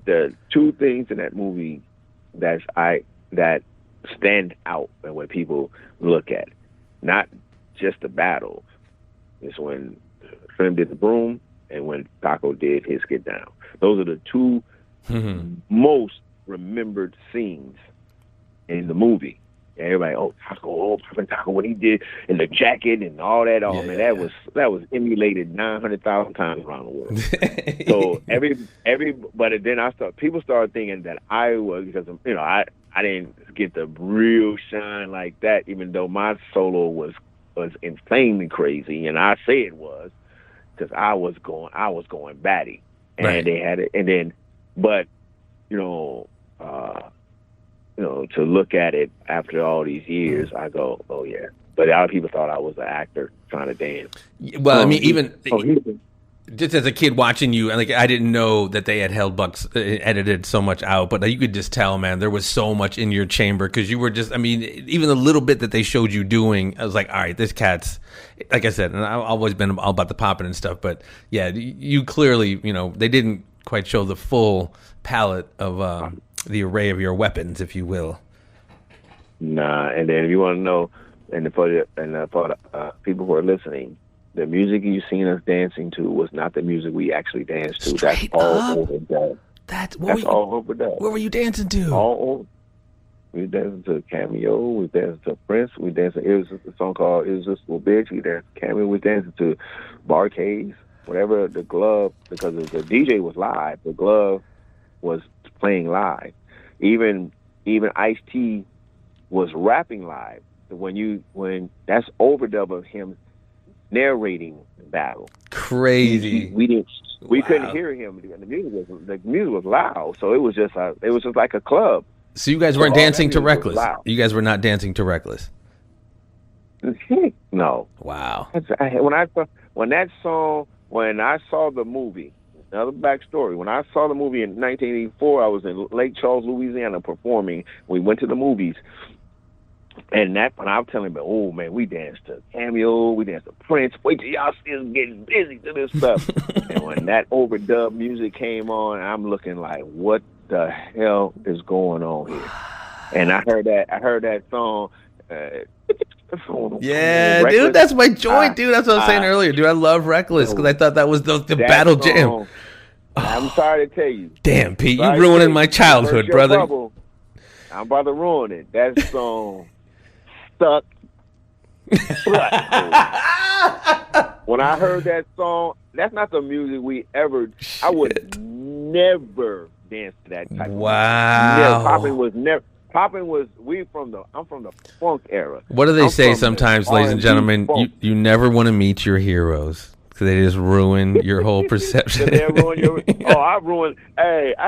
the two things in that movie that stand out and when people look at, not just the battle, is when Slim did the broom and when Taco did his get down. Those are the two most remembered scenes in the movie. Everybody, Taco, Taco, what he did in the jacket and all that. Oh man, that was emulated 900,000 times around the world. So but then people started thinking that I was, because I didn't get the real shine like that, even though my solo was insanely crazy, and I say it was because I was going batty, and right. They had it, and then, but to look at it after all these years, I go, oh yeah. But a lot of people thought I was an actor trying to dance. Well, I mean, just as a kid watching you, like I didn't know that they had held Bucks edited so much out, but you could just tell, man, there was so much in your chamber because you were just, I mean, even the little bit that they showed you doing, I was like, all right, this cat's, like I said, and I've always been all about the popping and stuff, but yeah, you clearly, they didn't quite show the full palette of the array of your weapons, if you will. Nah, and then if you want to know, and for the people who are listening, the music you've seen us dancing to was not the music we actually danced to. Straight That's all up? overdub. That's all overdub. Where were you dancing to? All over. We danced to Cameo. We danced to Prince. We danced. It was a song called "It Was Just a Little Bitch." We danced to Cameo. We danced to Barcades. Whatever the glove, because the DJ was live. The glove was playing live. Even Ice-T was rapping live. when that's overdub of him narrating the battle. Crazy. We couldn't hear him. The music was loud, so it was just like a club. So you guys weren't dancing to Reckless. You guys were not dancing to Reckless. No. Wow. When I saw the movie, another backstory. When I saw the movie in 1984, I was in Lake Charles, Louisiana, performing. We went to the movies, and when I was telling them, oh man, we danced to Cameo, we danced to Prince. Wait till y'all see us getting busy to this stuff. And when that overdub music came on, I'm looking like, what the hell is going on here? And I heard that song. Yeah, Reckless. Dude, that's my joint, dude. That's what I was saying earlier, dude. I love Reckless because I thought that was the battle jam. I'm sorry to tell you. Damn, Pete, you ruining my childhood, brother. Bubble. I'm about to ruin it. That song stuck. When I heard that song, that's not the music I would never dance to that type of music. Wow. Poppin was I'm from the funk era. What do they say sometimes, ladies and gentlemen? You never want to meet your heroes because they just ruin your whole perception. I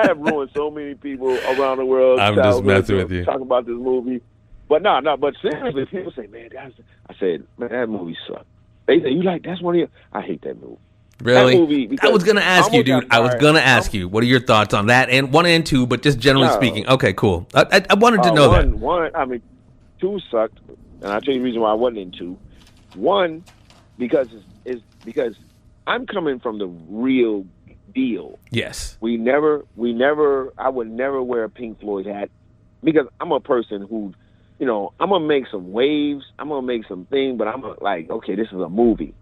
have ruined so many people around the world. I'm just messing with you. Talking about this movie. But but seriously, people say, man, I said, man, that movie sucked. They say, you like, that's one of your, I hate that movie. Really? I was going to ask you, dude. I was going to ask you, what are your thoughts on that? And 1 and 2, but just generally speaking. Okay, cool. I wanted to know that. 2 sucked, and I'll tell you the reason why I wasn't in 2. 1, because I'm coming from the real deal. Yes. I would never wear a Pink Floyd hat because I'm a person who, I'm going to make some waves, I'm going to make some things, but I'm like, okay, this is a movie.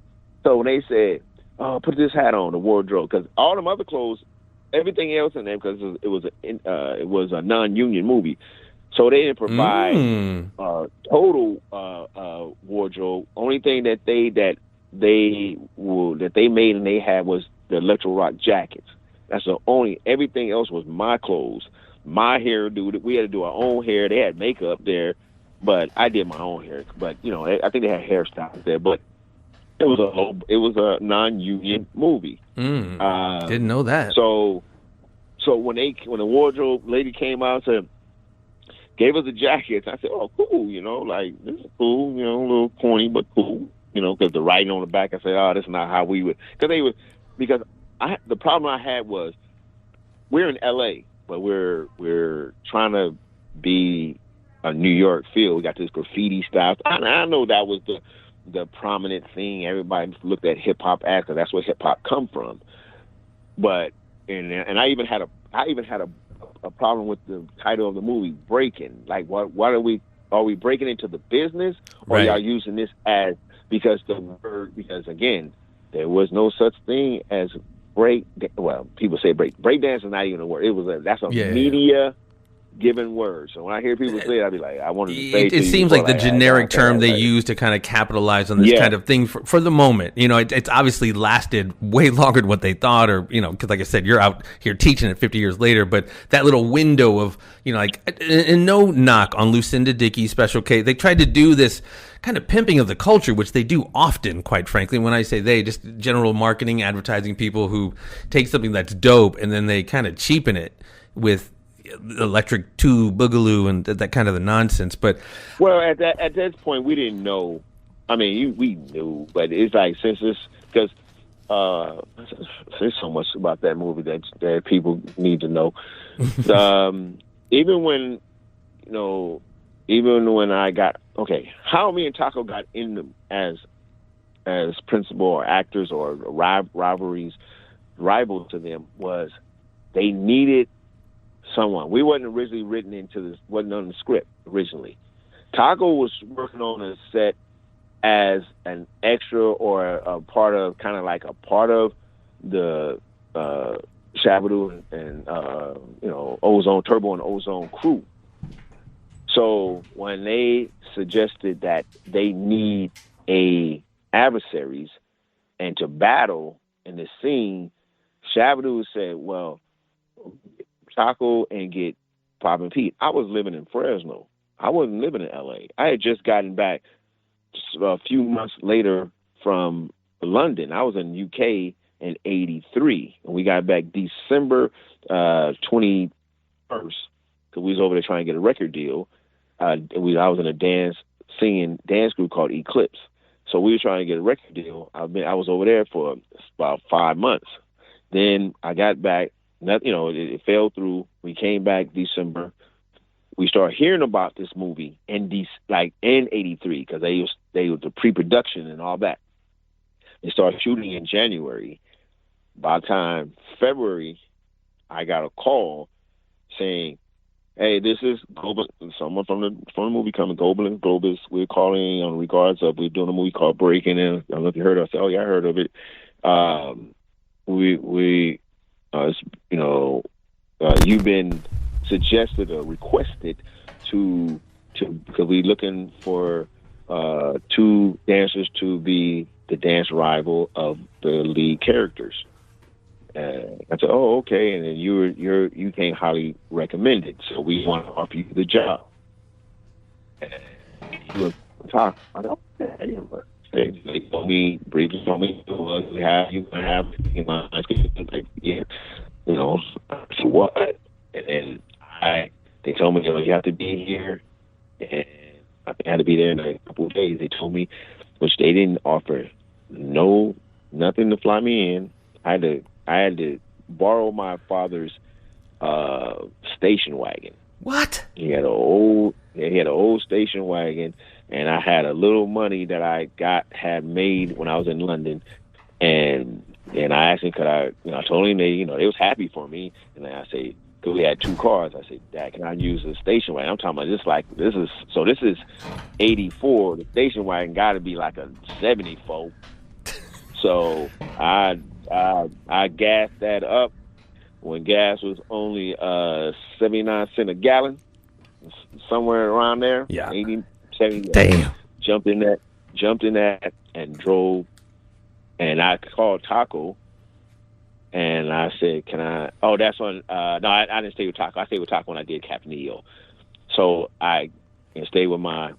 So when they said, oh, put this hat on, the wardrobe, because all them other clothes, everything else in there, because it was a non-union movie, so they didn't provide total wardrobe. Only thing that they made and they had was the electro rock jackets. That's the only. Everything else was my clothes, my hairdo. We had to do our own hair. They had makeup there, but I did my own hair. But I think they had hairstyles there, but. It was a non-union movie. Didn't know that. So when the wardrobe lady came out and gave us the jackets, I said, "Oh, cool, like this is cool, a little corny but cool, because the writing on the back." I said, "Oh, that's not how we would," because the problem I had was we're in L.A., but we're trying to be a New York feel. We got this graffiti style. I know that was the prominent thing. Everybody looked at hip hop as because that's where hip hop come from. But and I even had a problem with the title of the movie, Breakin. Like, what are we breaking into the business, or y'all using this as because again, there was no such thing as break. Well, people say break dance is not even a word. That's a media. Given words. So when I hear people say it, I'd be like, I wanted to say it seems like the generic term they use to kind of capitalize on this kind of thing for the moment. It's obviously lasted way longer than what they thought, or, because like I said, you're out here teaching it 50 years later, but that little window of, and no knock on Lucinda Dickey's Special K, they tried to do this kind of pimping of the culture, which they do often, quite frankly. When I say they, just general marketing, advertising people who take something that's dope and then they kind of cheapen it with Electric 2, Boogaloo, and that kind of the nonsense. But at this point, we didn't know. I mean, we knew, but it's like there's so much about that movie that people need to know. Even when I got how me and Taco got in them as principal or actors or rival to them was they needed someone. We wasn't originally written into this, wasn't on the script originally. Taco was working on a set as an extra or a part of the Shabadoo and Ozone Turbo and Ozone crew. So when they suggested that they need adversaries and to battle in the scene, Shabadoo said, well, Taco and get Popin Pete. I was living in Fresno. I wasn't living in LA. I had just gotten back a few months later from London. I was in UK in '83, and we got back December 21st because we was over there trying to get a record deal. I was in a singing dance group called Eclipse. So we were trying to get a record deal. I was over there for about 5 months. Then I got back. It fell through. We came back December. We started hearing about this movie in '83 because they was the pre-production and all that. They started shooting in January. By the time February, I got a call saying, "Hey, this is Global, someone from the movie coming. Globus. We're calling on regards of we're doing a movie called Breakin. And I don't know if you heard of it." I said, "Oh yeah, I heard of it. You've been suggested or requested to because we're looking for 2 dancers to be the dance rival of the lead characters." I said, "Oh, okay." And then you came highly recommended, so we want to offer you the job. And he was talking. I said, "Okay." They told me, briefly told me, "You have in my like, yeah, I said, what?" And then they told me, "You have to be here," and I had to be there in a couple of days. They told me, which they didn't offer, nothing to fly me in. I had to borrow my father's station wagon. What? He had an old station wagon, and I had a little money that I had made when I was in London, and I asked him, could I told him they was happy for me, and then I said, because we had 2 cars, I said, "Dad, can I use the station wagon?" I'm talking about this is '84. The station wagon got to be like a '74. So I gassed that up when gas was only 79 cents a gallon, somewhere around there. Yeah. 80, 70. Damn. Jumped in that and drove, and I called Taco, and I said, "Can I?" Oh, that's when. No, I didn't stay with Taco. I stayed with Taco when I did Captain EO. So I stayed with my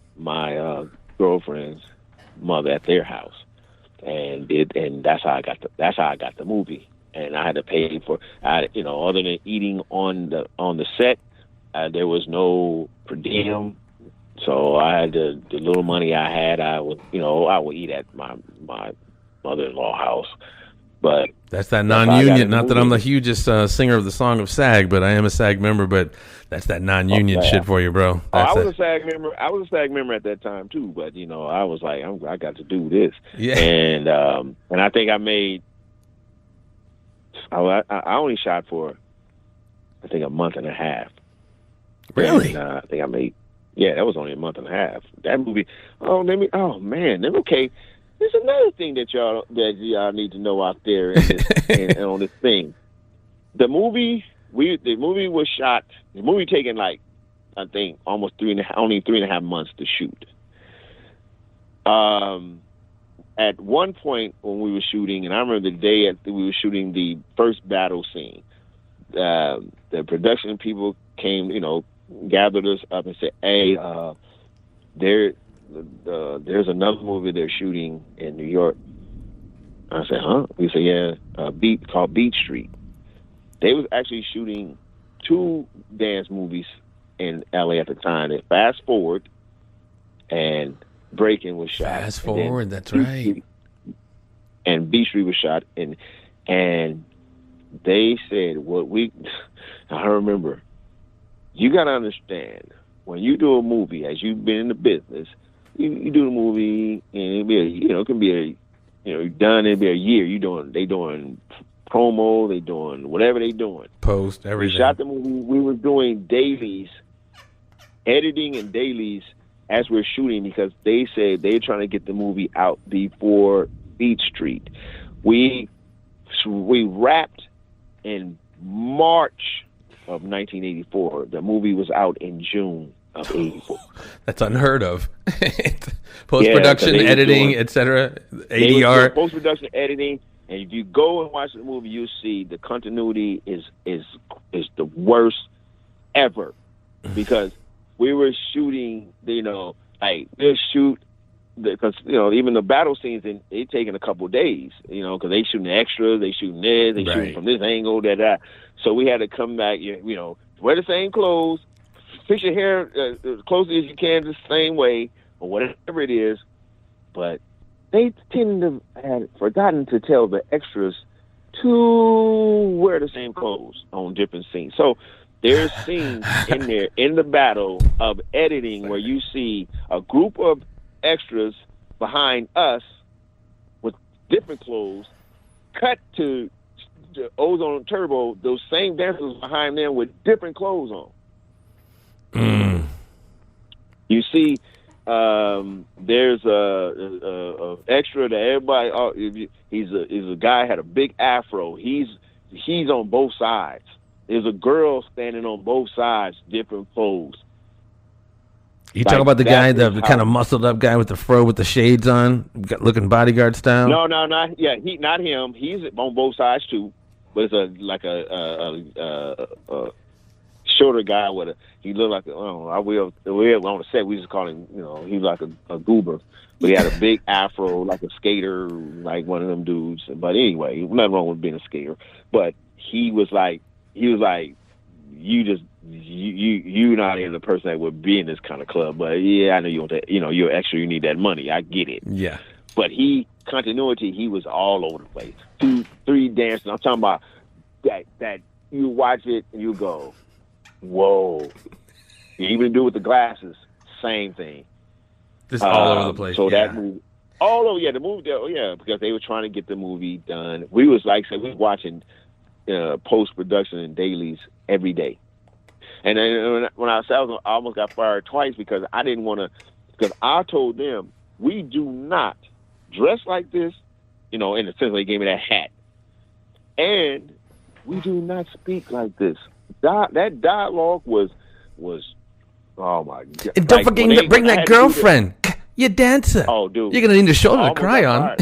girlfriend's mother at their house. And that's how I got the movie, and I had to pay for other than eating on the set, there was no per diem, so I had the little money I had, I would eat at my mother-in-law house. But that's that non-union. Not that I'm the hugest singer of the Song of SAG, but I am a SAG member. But that's that non-union shit for you, bro. I was a SAG member. I was a SAG member at that time too. But I was like, I got to do this. Yeah. And I think I made. I only shot for, I think, a month and a half. Really? And, I think I made. Yeah, that was only a month and a half. That movie. Oh man. Then okay. There's another thing that y'all need to know out there and on this thing. The movie was shot. The movie taken I think almost 3.5 months to shoot. At one point when we were shooting, and I remember the day we were shooting the first battle scene, the production people came, gathered us up and said, "Hey, there's another movie they're shooting in New York." I said, "Huh?" We said, "Yeah, called Beat Street." They was actually shooting 2 dance movies in LA at the time. And Fast Forward and Breakin was shot. Fast Forward, that's right. And Beat Street was shot, and they said, I remember, you got to understand, when you do a movie, as you've been in the business, you do the movie, and it can be done. It'll be a year. They doing promo. They doing whatever they doing. Post everything. We shot the movie. We were doing dailies, editing and dailies as we're shooting, because they said they're trying to get the movie out before Beat Street. We wrapped in March of 1984. The movie was out in June of 84. That's unheard of. Post-production, editing, etc. ADR. Post-production, editing, and if you go and watch the movie, you'll see the continuity is the worst ever, because we were shooting, like we'll shoot because even the battle scenes they taking a couple days, because they shooting extras, they shooting this, they shooting from this angle, that. So we had to come back, wear the same clothes, fix your hair as closely as you can the same way or whatever it is, but they tend to have forgotten to tell the extras to wear the same clothes on different scenes. So there's scenes in there in the battle of editing where you see a group of extras behind us with different clothes, cut to Ozone Turbo, those same dancers behind them with different clothes on. You see, there's a extra that everybody. He's a guy had a big afro. He's on both sides. There's a girl standing on both sides, different clothes. You talk about the guy, the kind of muscled up guy with the fro with the shades on, looking bodyguard style. No, not not him. He's on both sides too, but it's a shorter guy with he looked like we on the set we just call him, he was like a goober, but he had a big afro like a skater, like one of them dudes. But anyway, nothing wrong with being a skater. But he was like you're not even the person that would be in this kind of club. But yeah, I know you want that. You're extra. You need that money. I get it. Yeah. But he was all over the place. 2, 3 dancing. I'm talking about that you watch it and you go, whoa. You even do with the glasses, same thing. Just all over the place. So that movie, all over, the movie, because they were trying to get the movie done. We was like, we was watching post-production and dailies every day. And then when I almost got fired twice because I didn't want to, because I told them, we do not dress like this, in the sense they gave me that hat. And we do not speak like this. That dialogue was oh my God. And don't forget to bring that girlfriend. Your dancer. Oh, dude. You're going to need a shoulder to cry on.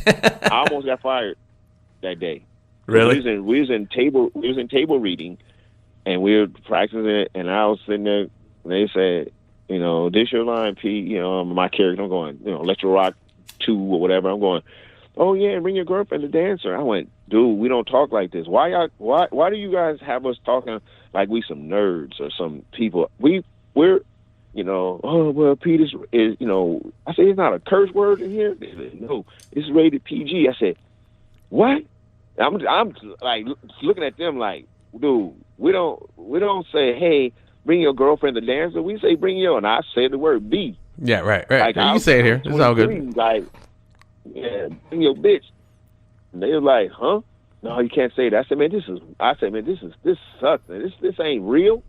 I almost got fired that day. Really? We was in table reading, and we were practicing it, and I was sitting there, and they said, this your line, Pete, my character, I'm going, Electro Rock 2 or whatever, I'm going, oh yeah, bring your girlfriend to dancer. I went, dude, we don't talk like this. Why do you guys have us talking like we some nerds or some people? We're oh well, Pete is I said, it's not a curse word in here. They said, no, it's rated PG. I said, what? I'm like looking at them like, dude, we don't say, hey, bring your girlfriend to dancer. We say bring your, and I said the word B. Yeah, right. Like, you can say it here. It's all good. Like, yeah, bring your bitch. And they were like, huh? No, you can't say that. I said, man, this sucks. Man. This ain't real.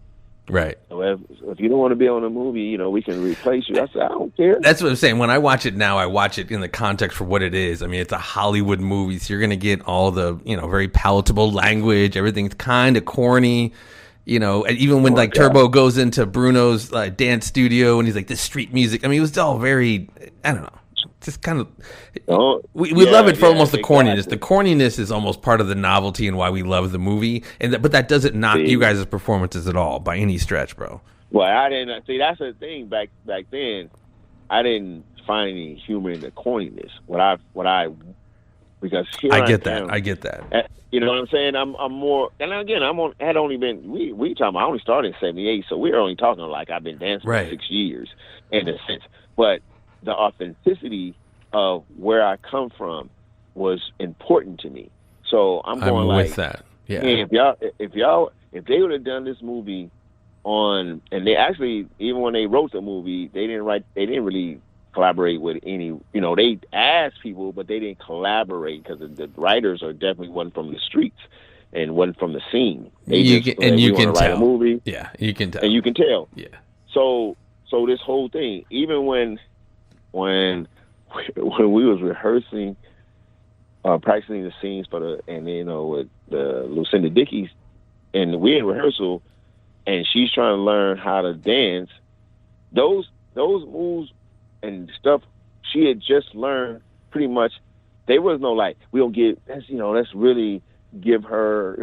Right. So if you don't want to be on a movie, we can replace you. I said, I don't care. That's what I'm saying. When I watch it now, I watch it in the context for what it is. I mean, it's a Hollywood movie, so you're going to get all the, very palatable language. Everything's kind of corny. And even when Turbo goes into Bruno's dance studio and he's like, this street music. I mean, it was all very, I don't know. Just kind of, we love it for almost the corniness. Exactly. The corniness is almost part of the novelty and why we love the movie. But that doesn't knock you guys' performances at all by any stretch, bro. Well, I didn't see. That's the thing. Back then, I didn't find any humor in the corniness. Because I get that. You know what I'm saying? I'm more, and again, had only been we talking. I only started in '78, so we're only talking like I've been dancing for 6 years in a sense, but the authenticity of where I come from was important to me. So I'm going with that. Yeah. Man, if they would have done this movie on, and they actually, even when they wrote the movie, they didn't really collaborate with any, they asked people, but they didn't collaborate because the writers are definitely wasn't from the streets and wasn't from the scene. You can tell. A movie. Yeah, you can tell. And you can tell. Yeah. So this whole thing, even when we was rehearsing, practicing the scenes with the Lucinda Dickey's, and we in rehearsal, and she's trying to learn how to dance. Those moves and stuff she had just learned pretty much. There was no like, we don't get that's that's really give her,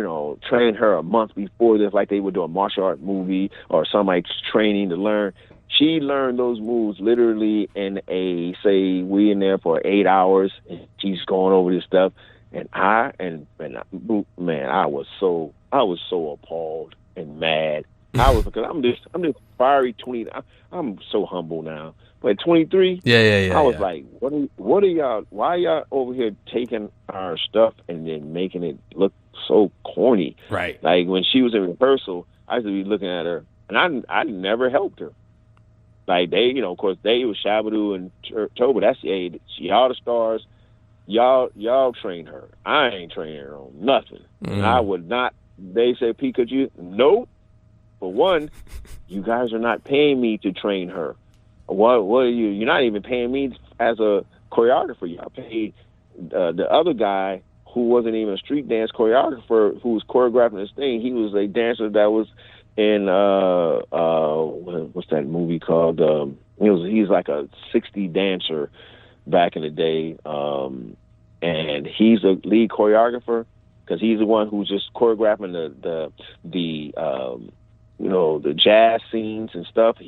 train her a month before this, like they would do a martial art movie or somebody's training to learn. She learned those moves literally in say we in there for 8 hours, and she's going over this stuff. And man, I was so appalled and mad. Because I'm this fiery 20. I'm so humble now. But at 23, I was like, what are y'all? Why are y'all over here taking our stuff and then making it look so corny? Right. Like when she was in rehearsal, I used to be looking at her, and I never helped her. Like they, of course, they was Shabadoo and Toba. That's y'all the stars. Y'all train her. I ain't training her on nothing. And I would not. They said, Pete, could you? Nope. For one, you guys are not paying me to train her. What are you? You're not even paying me as a choreographer. Y'all paid the other guy who wasn't even a street dance choreographer who was choreographing this thing. He was a dancer that was in what's that movie called? He's like a 60 dancer back in the day, and he's a lead choreographer because he's the one who's just choreographing the jazz scenes and stuff.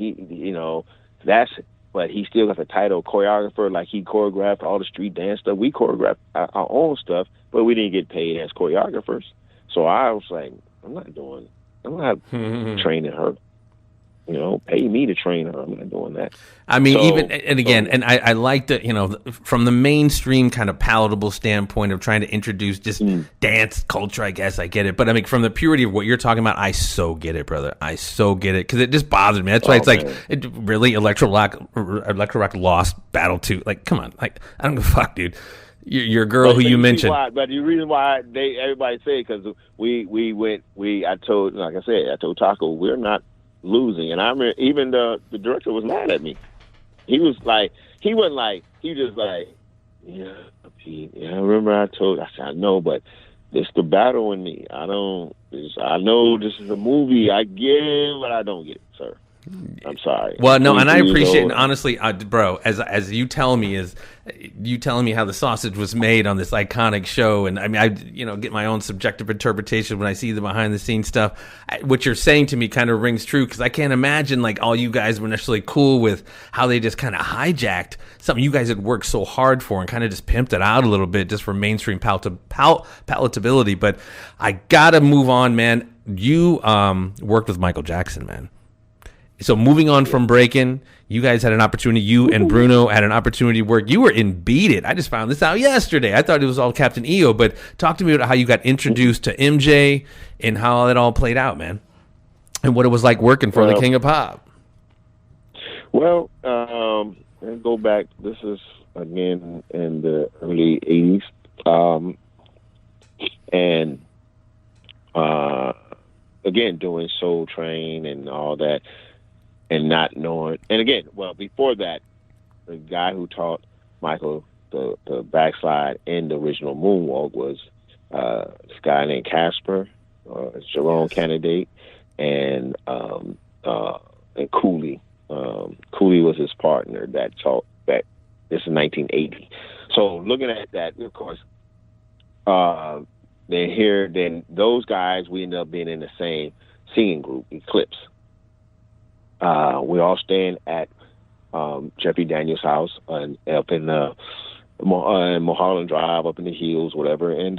But he still got the title choreographer. Like he choreographed all the street dance stuff. We choreographed our own stuff, but we didn't get paid as choreographers. So I was like, I'm not training her. Pay me to train her. I'm not doing that. I mean, I like the, from the mainstream kind of palatable standpoint of trying to introduce just dance culture, I guess I get it. But I mean, from the purity of what you're talking about, I so get it, brother. I so get it. Cause it just bothered me. That's why really Electro Rock lost Battle 2. Like, come on. Like, I don't give a fuck, dude. Your girl who you mentioned. But the reason why everybody say, because I told Taco, we're not losing. And I remember even the director was mad at me. He was like, he wasn't like, he was just like, yeah, Pete, I remember I said, I know, but it's the battle in me. I know this is a movie. I get it, but I don't get it, sir. I'm sorry. Well, no, and I appreciate it. Honestly, bro, as you telling me how the sausage was made on this iconic show, and I mean, I get my own subjective interpretation when I see the behind the scenes stuff. What you're saying to me kind of rings true, because I can't imagine like all you guys were necessarily cool with how they just kind of hijacked something you guys had worked so hard for and kind of just pimped it out a little bit just for mainstream palatability. But I gotta move on, man. You worked with Michael Jackson, man. So moving on from Breakin, you guys had an opportunity. You and Bruno had an opportunity to work. You were in Beat It. I just found this out yesterday. I thought it was all Captain EO, but talk to me about how you got introduced to MJ and how it all played out, man, and what it was like working for the King of Pop. Well, let's go back. This is again in the early '80s, and again doing Soul Train and all that. And not knowing, and again, well, before that, the guy who taught Michael the backslide in the original moonwalk was this guy named Casper, Jerome Candidate, and Cooley. Cooley was his partner that taught that. This is 1980. So looking at that, of course, then those guys, we ended up being in the same singing group, Eclipse. We all staying at Jeffrey Daniels' house up in Mulholland Drive, up in the hills, whatever. And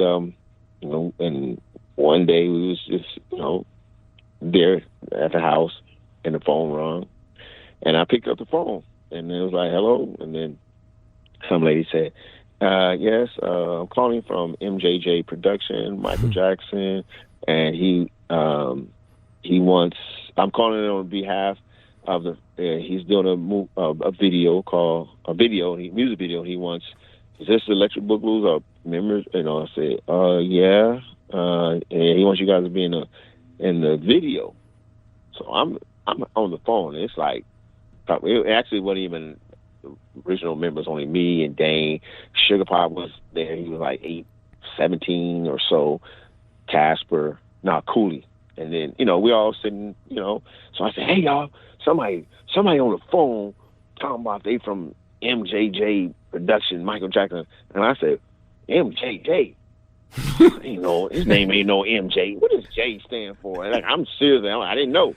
and one day we was just there at the house, and the phone rang, and I picked up the phone, and it was like, "Hello," and then some lady said, "Yes, I'm calling from MJJ Production, Michael Jackson, and he wants. I'm calling on behalf of he's doing a music video. He wants, is this Electric Boogaloo or members?" I said, yeah. And he wants you guys to be in the video. So I'm on the phone. And it's like, it actually wasn't even the original members, only me and Dane. Sugar Pop was there. He was like 17 or so. Casper, Cooley. And then, we all sitting, so I said, "Hey, y'all, somebody on the phone talking about they from MJJ Production, Michael Jackson." And I said, "MJJ? His name ain't no MJ. What does J stand for? And I'm serious. I didn't know.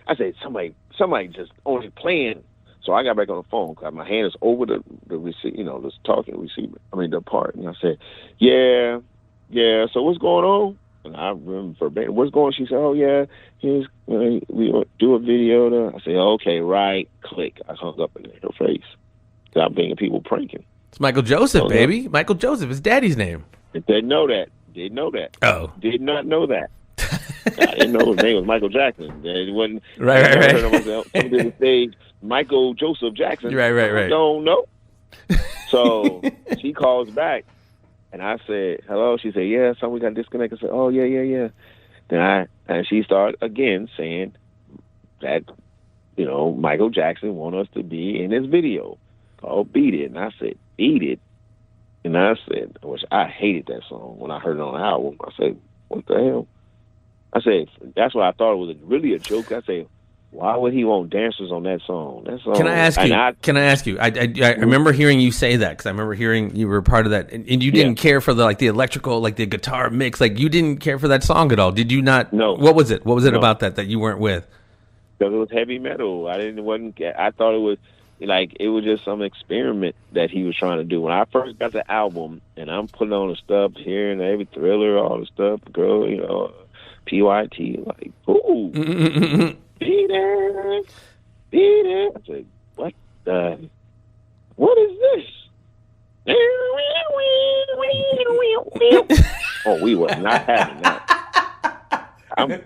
I said, somebody just only playing. So I got back on the phone because my hand is over the receiver, this talking receiver. The part. And I said, yeah. So what's going on? And I remember verbatim, what's going on? She said, oh, yeah, we do a video. I said, okay, right, click. I hung up in her face. I'm thinking people pranking. It's Michael Joseph, baby. Michael Joseph is daddy's name. Didn't know that. Oh. Did not know that. I didn't know his name was Michael Jackson. It wasn't. Right. Somebody did say Michael Joseph Jackson. Right. I don't know. So she calls back, and I said, hello. She said, yeah, we got disconnected. I said, oh, yeah. Then she started again saying that, Michael Jackson want us to be in his video called Beat It. And I said, Beat It? And I said, which I hated that song when I heard it on the album. I said, what the hell? I said, that's why I thought it was really a joke. I said, why would he want dancers on that song? Can I ask you? I remember hearing you say that because I remember hearing you were part of that, and you didn't care for the electrical, the guitar mix. You didn't care for that song at all. Did you not? No. What was it? What was it about that you weren't with? Because it was heavy metal. I thought it was it was just some experiment that he was trying to do. When I first got the album, and I'm putting on the stuff here and every Thriller, all the stuff, girl, PYT, ooh, Beat It. I said, what is this? Oh, we were not having that. I'm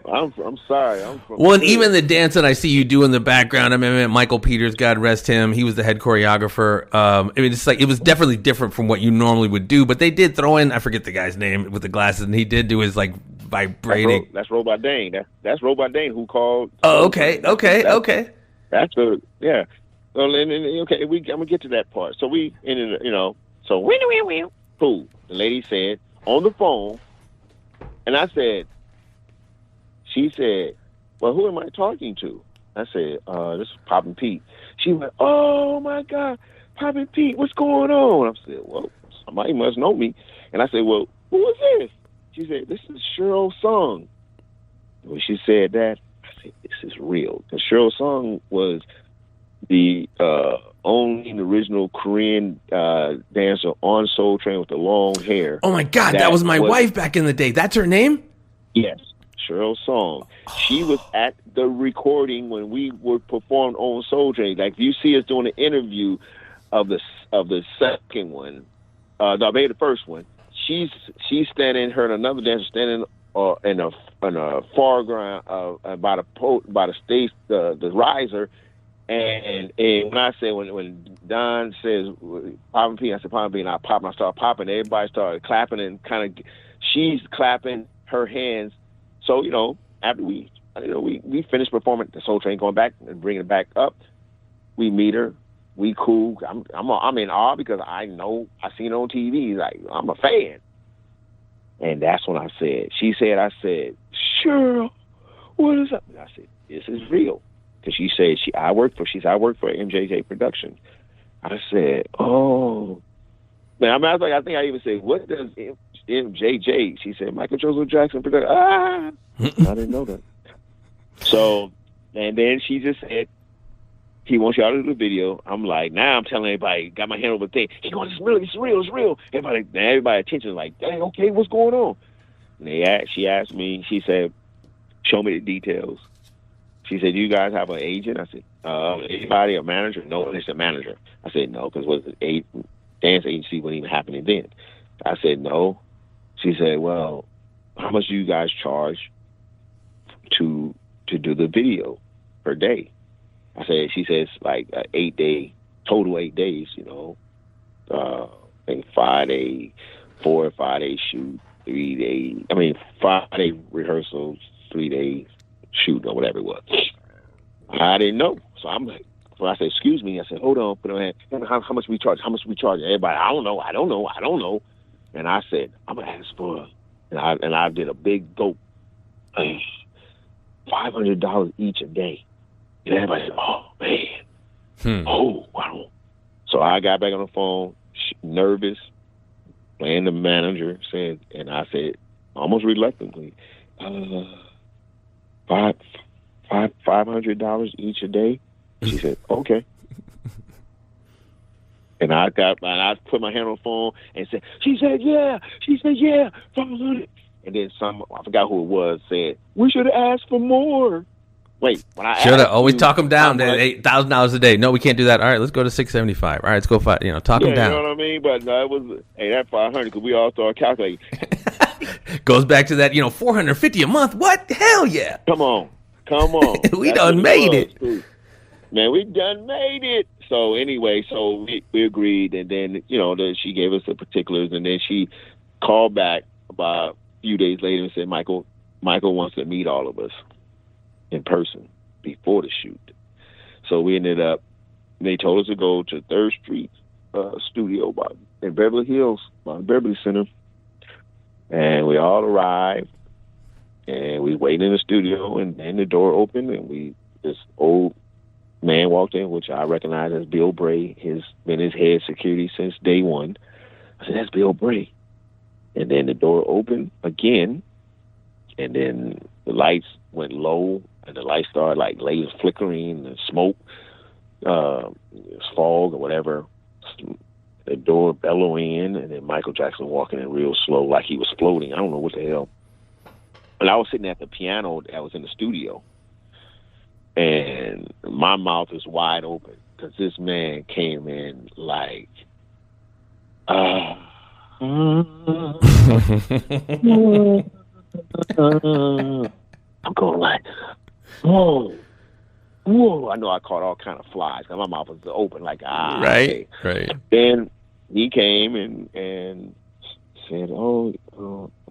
sorry. I'm from and even the dance that I see you do in the background. Michael Peters, God rest him. He was the head choreographer. It's it was definitely different from what you normally would do. But they did throw in, I forget the guy's name with the glasses, and he did do his vibrating. That's Robot Dane. That's Robot Dane who called. Oh, okay. That's the yeah. Well, okay, I'm gonna get to that part. So we ended, So cool. The lady said on the phone, and I said. She said, well, who am I talking to? I said, this is Popin Pete. She went, oh, my God, Popin Pete, what's going on? I said, well, somebody must know me. And I said, well, who is this? She said, this is Cheryl Song. When she said that, I said, this is real. Because Cheryl Song was the only original Korean dancer on Soul Train with the long hair. Oh, my God, that was my wife back in the day. That's her name? Yes. Cheryl Song. She was at the recording when we were performed on Soul Train. You see us doing an interview of the second one, the first one. She's standing. Her and another dancer standing in a far ground by the stage, the riser. And when I say when Don says Popin Pete, I said Popin Pete, and I pop and I start popping. Everybody started clapping and kind of. She's clapping her hands. So, after we finished performing the Soul Train, going back and bringing it back up, we meet her. We cool. I'm in awe because I know I seen it on TV. I'm a fan. And that's when I said, I said, Cheryl, what is up? And I said, this is real. Because she said, I work for MJJ Productions. I said, oh. Man, I think I even said, what does MJJ? She said, Michael Joseph Jackson Productions. I didn't know that. So, and then she just said, he wants y'all to do the video. I'm like, now I'm telling everybody, got my hand over the thing. He goes, it's real. Everybody attention is like, dang, okay, what's going on? And she asked me, she said, show me the details. She said, do you guys have an agent? I said, anybody, a manager? No, it's a manager. I said, no, because dance agency wasn't even happening then. I said, no. She said, well, how much do you guys charge to do the video per day? She says like 8 day, total 8 days, I think 4 or 5 day shoot, 3 days, 5 day rehearsals, 3 days shoot or whatever it was. I didn't know. So I said, excuse me. I said, hold on, put on hand. How much we charge? Everybody, I don't know. And I said, I'm gonna ask for, and I did a big dope, $500 each a day. And everybody said, oh man, oh, I don't. So I got back on the phone, nervous, playing the manager, said, and I said, almost reluctantly, $500 each a day. She said, okay. And I put my hand on the phone and said, she said, yeah, 500. And then I forgot who it was, said, we should have asked for more. Wait, when I should have always you talk them down to much, $8,000 a day. No, we can't do that. All right, let's go to $675. All right, let's go talk them down. You know what I mean? But no, it was that 500 because we all started calculating. Goes back to that, $450 a month. What? Hell yeah! Come on. We done made it, man. We done made it. So anyway, we agreed, and then she gave us the particulars, and then she called back about a few days later and said, Michael wants to meet all of us in person before the shoot. So we ended up. They told us to go to 3rd Street studio in Beverly Hills, Beverly Center, and we all arrived, and we waited in the studio, and then the door opened, and this old man walked in, which I recognize as Bill Bray. He's been his head security since day one. I said, that's Bill Bray. And then the door opened again, and then the lights went low, and the lights started like laser flickering and smoke, fog or whatever. The door bellowing in, and then Michael Jackson walking in real slow, like he was floating. I don't know what the hell. And I was sitting at the piano that was in the studio, and my mouth is wide open because this man came in like, I'm going like, whoa. I know I caught all kind of flies because my mouth was open like, Right. Then he came and said, I'm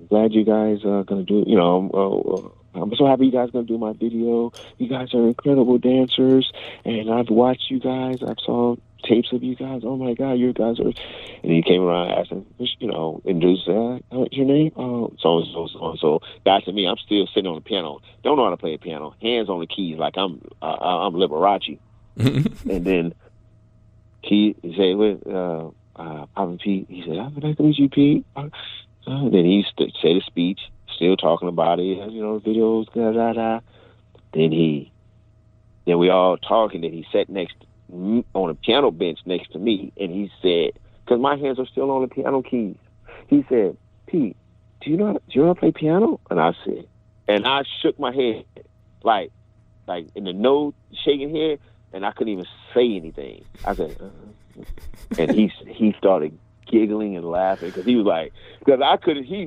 glad you guys are going to do, I'm so happy you guys are going to do my video. You guys are incredible dancers, and I've watched you guys. I've saw tapes of you guys. Oh, my God, you guys are... And he came around asking, introduce, your name? So-and-so, so. Back to me, I'm still sitting on the piano. Don't know how to play a piano. Hands on the keys like I'm Liberace. And then he said, Popin Pete, he said, nice to meet you, Pete. Then he said a speech, still talking about it, videos, da-da-da. Then we all talking, then he sat on a piano bench next to me, and he said, because my hands are still on the piano keys, he said, Pete, do you know how to play piano? And I said, and I shook my head, like in the no shaking head, and I couldn't even say anything. I said, and he started giggling and laughing because he was like, because I couldn't, he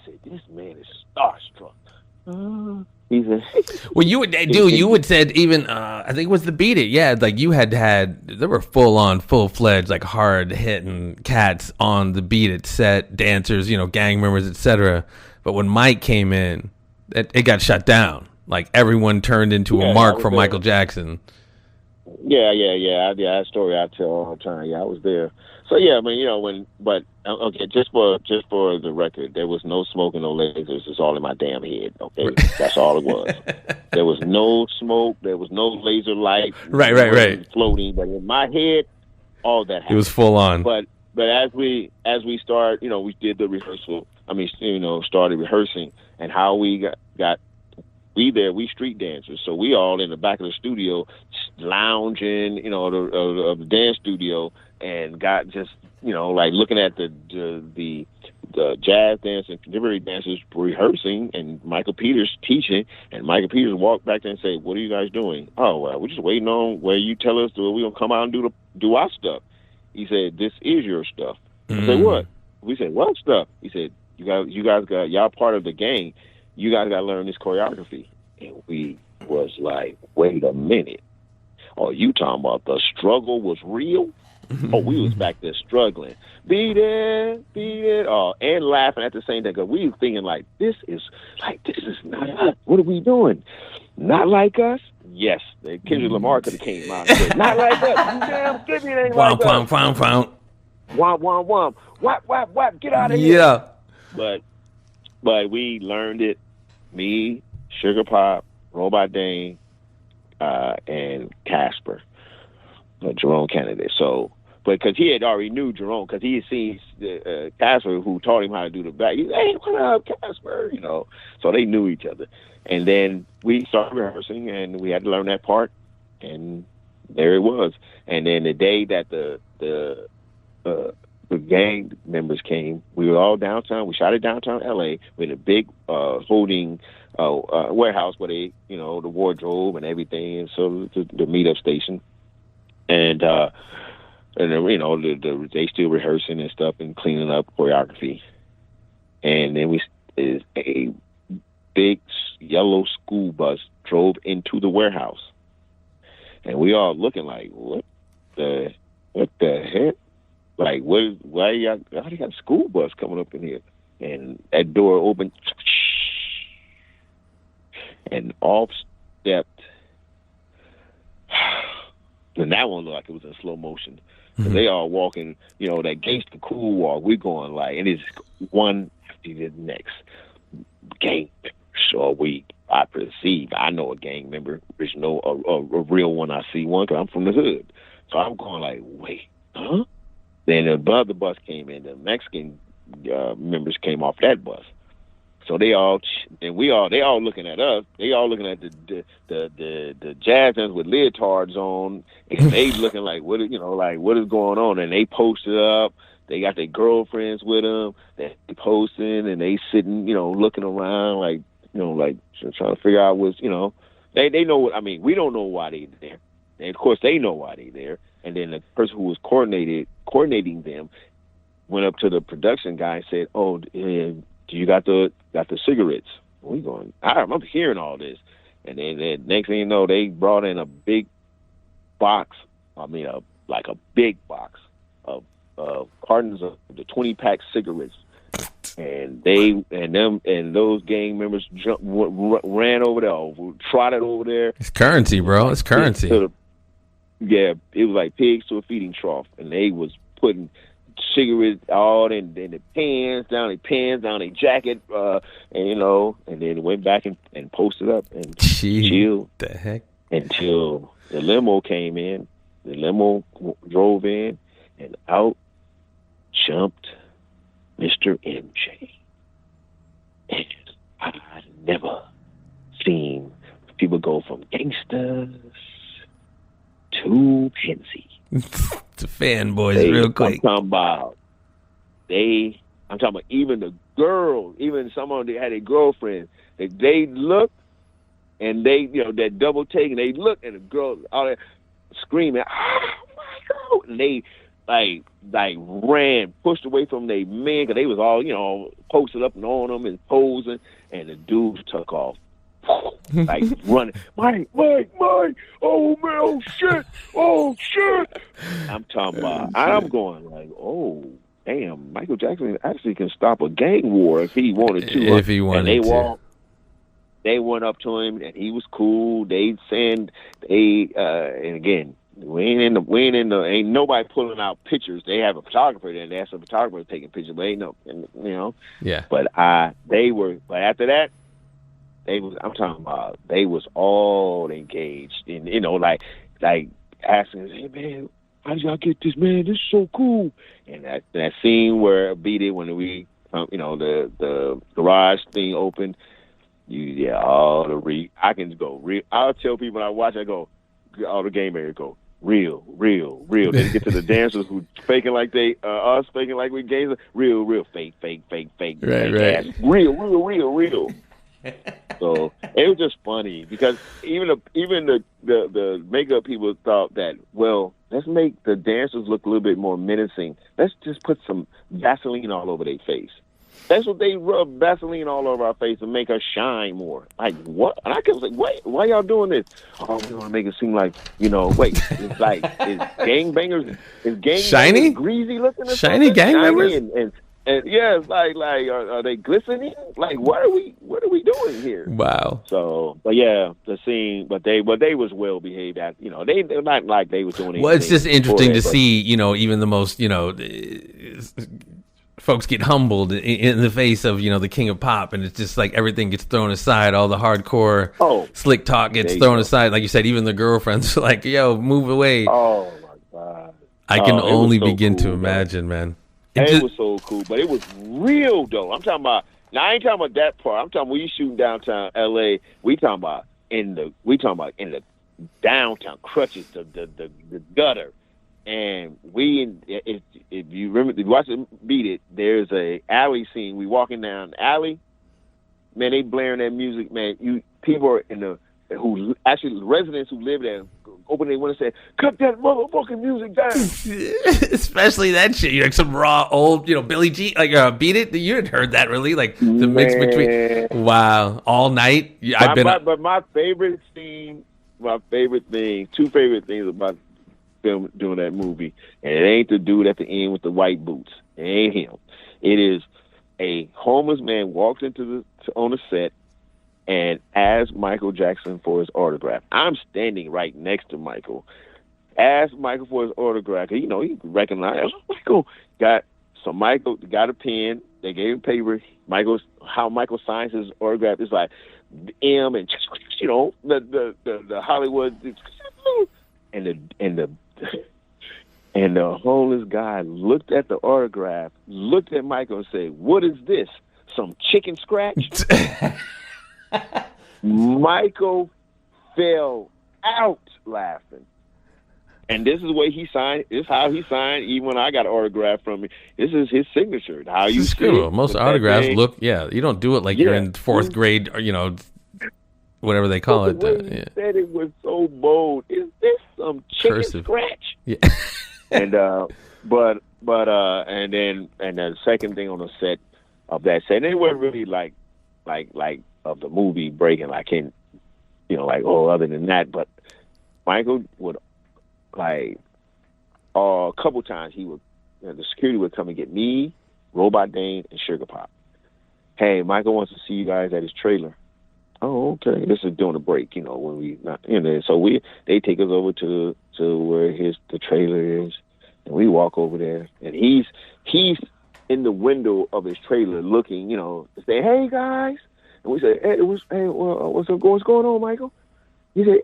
said, this man is starstruck. He said, well, you would said even, I think it was the Beat It. Yeah. Like you had, there were full-fledged, like hard hitting cats on the Beat It set, dancers, gang members, etc. But when Mike came in, it got shut down. Like everyone turned into a mark for Michael Jackson. Yeah. That story I tell all the time. Yeah, I was there. So yeah, I mean, okay, just for the record, there was no smoke and no lasers. It's all in my damn head. Okay, that's all it was. There was no smoke. There was no laser light. Right. Floating, but in my head, all that happened. It was full on. But as we start, we did the rehearsal. I mean, started rehearsing, and how we got. We street dancers, so we all in the back of the studio, lounging, the dance studio, and got just, like looking at the jazz dance and contemporary dancers rehearsing, and Michael Peters teaching, and Michael Peters walked back there and said, "What are you guys doing?" "Oh, well, we're just waiting on where you tell us we're gonna come out and do our stuff." He said, "This is your stuff." I said, "What?" We said, "What stuff?" He said, "You guys got y'all part of the gang. You guys got to learn this choreography." And we was like, wait a minute. Oh, you talking about the struggle was real? Oh, we was back there struggling. Beat it. And laughing at the same time. Because we was thinking this is not us. What are we doing? Not like us? Yes. Kendrick Lamar could have came out and said, not like us. You damn skippy, it ain't like us. Womp. Womp. Whap. Get out of here. Yeah. But we learned it. Me, Sugar Pop, Robot Dane, and Casper, Jerome Kennedy. So but because he had already knew Jerome, because he had seen Casper, who taught him how to do the back. He's, hey, what up, Casper? You know, so they knew each other. And then we started rehearsing, and we had to learn that part, and there it was. And then the day that the gang members came, we were all downtown. We shot it downtown L.A. with a big holding warehouse where they, you know, the wardrobe and everything, and so the meetup station. And you know, they still rehearsing and stuff and cleaning up choreography. And then a big yellow school bus drove into the warehouse, and we all looking like, what the heck? Like, why you got a school bus coming up in here? And that door opened, and off stepped. And that one looked like it was in slow motion. Mm-hmm. They all walking, you know, that gangster cool walk. We going like, and it's one after the next. Gang member. So I perceive, I know a gang member, original, a real one. I see one because I'm from the hood. So I'm going like, wait, huh? Then the other bus came in. The Mexican members came off that bus. So they all looking at us. They all looking at the jazz hands with leotards on, and they looking like, what is going on? And they posted up. They got their girlfriends with them. They posting, and they sitting, you know, looking around like, you know, like trying to figure out what's, you know, they know what I mean. We don't know why they there, and of course they know why they there. And then the person who was coordinating them went up to the production guy and said, "Oh, do you got the cigarettes?" We going, I'm hearing all this. And then next thing you know, they brought in a big box. I mean, like a big box of cartons of the 20-pack cigarettes. And those gang members ran over there, trotted over there. It's currency, bro. It's currency. Yeah, it was like pigs to a feeding trough, and they was putting cigarettes all in the pants down their jacket, and you know, and then went back and posted up and chilled. The heck? Until the limo came in. The limo drove in, and out jumped Mr. MJ. And I never seen people go from gangsters to Pansy. To fanboys, real quick. I'm talking about even the girls, even someone that had a girlfriend, they looked and they, you know, that double take, and they looked and the girl all that screaming, "Oh my God!" And they like ran, pushed away from their men because they was all, you know, posted up and on them and posing, and the dudes took off. Like running, Mike, oh man, oh shit. I'm talking about, I'm going like, oh damn, Michael Jackson actually can stop a gang war if he wanted to. If he wanted to. They went up to him and he was cool. And again, ain't nobody pulling out pictures. They have a photographer there, and they asked a photographer taking pictures, but ain't no, you know. Yeah. But after that, I'm talking about, they was all engaged in, you know, like asking, "Hey man, how did y'all get this, man? This is so cool." And that scene where Beat It, when we, you know, the garage thing opened, I can go real. I'll tell people when I watch, I go, all the game areas go, real. Then get to the dancers who faking like they us faking like we gangsters, real, fake, right. Real. So it was just funny because even the makeup people thought that, well, let's make the dancers look a little bit more menacing. Let's just put some Vaseline all over their face. That's what they rub, Vaseline all over our face and make us shine more. Like, what? And I kept like, wait, why y'all doing this? Oh, we want to make it seem like, you know, wait, it's like, is gangbangers shiny, greasy looking, or shiny gang members? And yeah, it's like are they glistening? Like, what are we doing here? Wow. So, but yeah, the scene, but they was well behaved. At, you know, they're not like they was doing anything. Well, it's just interesting to see, you know, even the most, you know, folks get humbled in the face of, you know, the king of pop, and it's just like everything gets thrown aside. All the hardcore slick talk gets thrown aside. Like you said, even the girlfriends are like, "Yo, move away." Oh my God. I can only so begin cool, to imagine, man. It was so cool, but it was real though. I'm talking about. Now I ain't talking about that part. I'm talking when you shooting downtown L.A. We talking about in the downtown crutches, the gutter, and if you remember, if you watch it, Beat It. There's a alley scene. We walking down the alley. Man, they blaring that music. Man, people are residents who live there open their window and say, "Cut that motherfucking music down." Especially that shit. Like some raw old, Billy G, Beat It. You had heard that really, like the mix between. Wow, all night. But my favorite scene, two favorite things about film doing that movie, and it ain't the dude at the end with the white boots. It ain't him. It is a homeless man walks on the set and asks Michael Jackson for his autograph. I'm standing right next to Michael. Asked Michael for his autograph. He recognized Michael. Michael got a pen. They gave him paper. How Michael signs his autograph is like M and the Hollywood and the homeless guy looked at the autograph, looked at Michael and said, "What is this? Some chicken scratch?" Michael fell out laughing. And this is the way he signed. This is how he signed. Even when I got an autograph from him, this is his signature. How you see it. Most autographs look. Yeah, you don't do it like you're in fourth grade, or whatever they call it. He said it was so bold. Is this some chicken scratch? Yeah. And but the second thing on the set of that set, and it wasn't really like of the movie Breakin, other than that, but Michael would a couple times the security would come and get me, Robot Dane, and Sugar Pop. Hey, Michael wants to see you guys at his trailer. Oh, okay. This is during the break, when we not in there. So they take us over to where the trailer is, and we walk over there, and he's in the window of his trailer looking, to say, "Hey guys," and we say, "Hey, what's going on, Michael?" He said,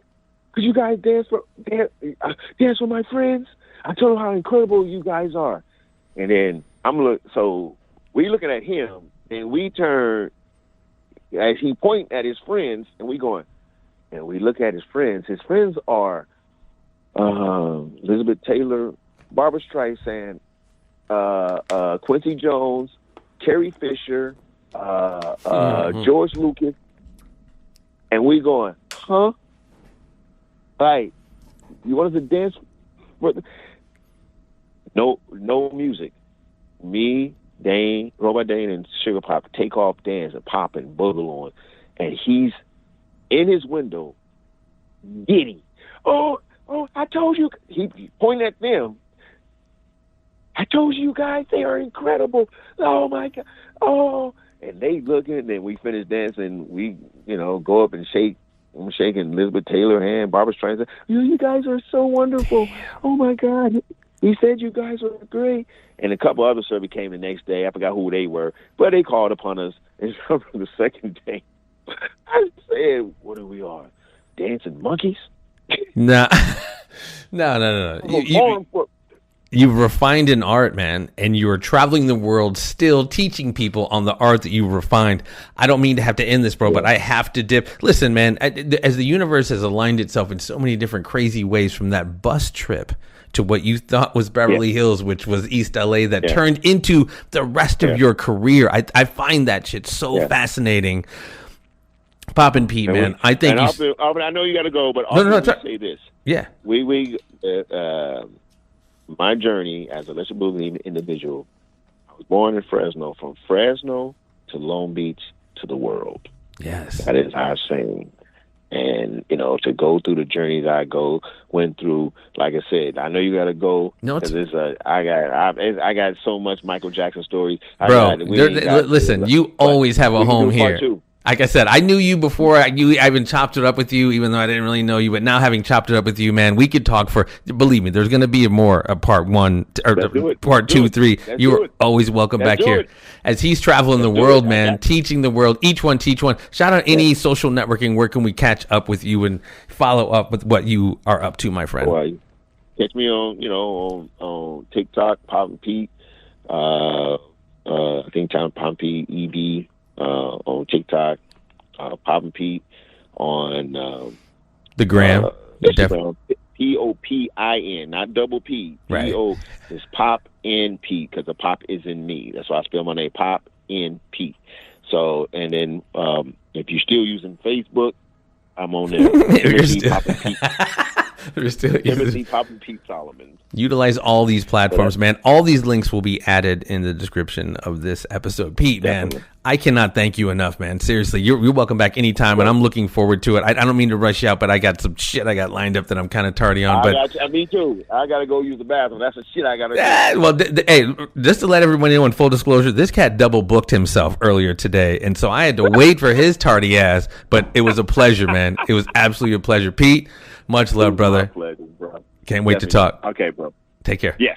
"Could you guys dance with my friends? I told them how incredible you guys are." And then so we looking at him, and we turn as he point at his friends, and we going, and we look at his friends. His friends are Elizabeth Taylor, Barbara Streisand, Quincy Jones, Carrie Fisher, George Lucas, and we going, huh? Like, you want us to dance? No music. Me, Dane, Robot Dane, and Sugar Pop take off dance and pop and boogaloo on, and he's in his window, giddy. Oh, I told you. He pointed at them. I told you guys they are incredible. Oh my God. Oh, and they looking, and then we finish dancing. We, go up and shake. I'm shaking Elizabeth Taylor's hand. Barbara Streisand. You guys are so wonderful. Damn. Oh my God. He said you guys were great. And a couple other surveys came the next day. I forgot who they were, but they called upon us. And from the second day, I said, "What are we on? Dancing monkeys?" No. You've refined an art, man, and you are traveling the world still teaching people on the art that you refined. I don't mean to have to end this, bro, but I have to dip. Listen, man, as the universe has aligned itself in so many different crazy ways, from that bus trip to what you thought was Beverly Hills, which was East LA, that turned into the rest of your career. I find that shit so fascinating. Popin Pete, man. I think I know you got to go, but I'll say this. Yeah. My journey as a Lesser Boogaloo individual, I was born in Fresno. From Fresno to Long Beach to the world. Yes. That is our saying. And, to go through the journeys I went through, like I said, I know you got to go. No, I got so much Michael Jackson stories. Bro, listen, you always have a home here. Like I said, I knew you before. I even chopped it up with you, even though I didn't really know you. But now, having chopped it up with you, man, we could talk for. Believe me, there's going to be a part one or part two, three. You are always welcome back here. As he's traveling the world, man, teaching the world. Each one teach one. Shout out any social networking. Where can we catch up with you and follow up with what you are up to, my friend? Catch me on TikTok, Popin Pete. I think Popin Pete EB on TikTok. Popin Pete on the gram. Instagram. Popin, not double P. Right. P-O is Pop in Pete because the pop is in me. That's why I spell my name Pop in Pete. So, and then if you're still using Facebook, I'm on there. Popin Pete. We're still Timothy Popin Pete Solomon. Utilize all these platforms, man. All these links will be added in the description of this episode. Pete, Definitely. man, I cannot thank you enough, man. Seriously, you're welcome back anytime, and I'm looking forward to it. I don't mean to rush you out, but I got some shit I got lined up that I'm kind of tardy on. Me too. I got to go use the bathroom. That's the shit I got to do. Well, hey, just to let everybody know in full disclosure, this cat double booked himself earlier today, and so I had to wait for his tardy ass, but it was a pleasure, man. It was absolutely a pleasure. Pete, much love, brother. My pleasure, bro. Can't wait to talk. Okay, bro. Take care. Yes.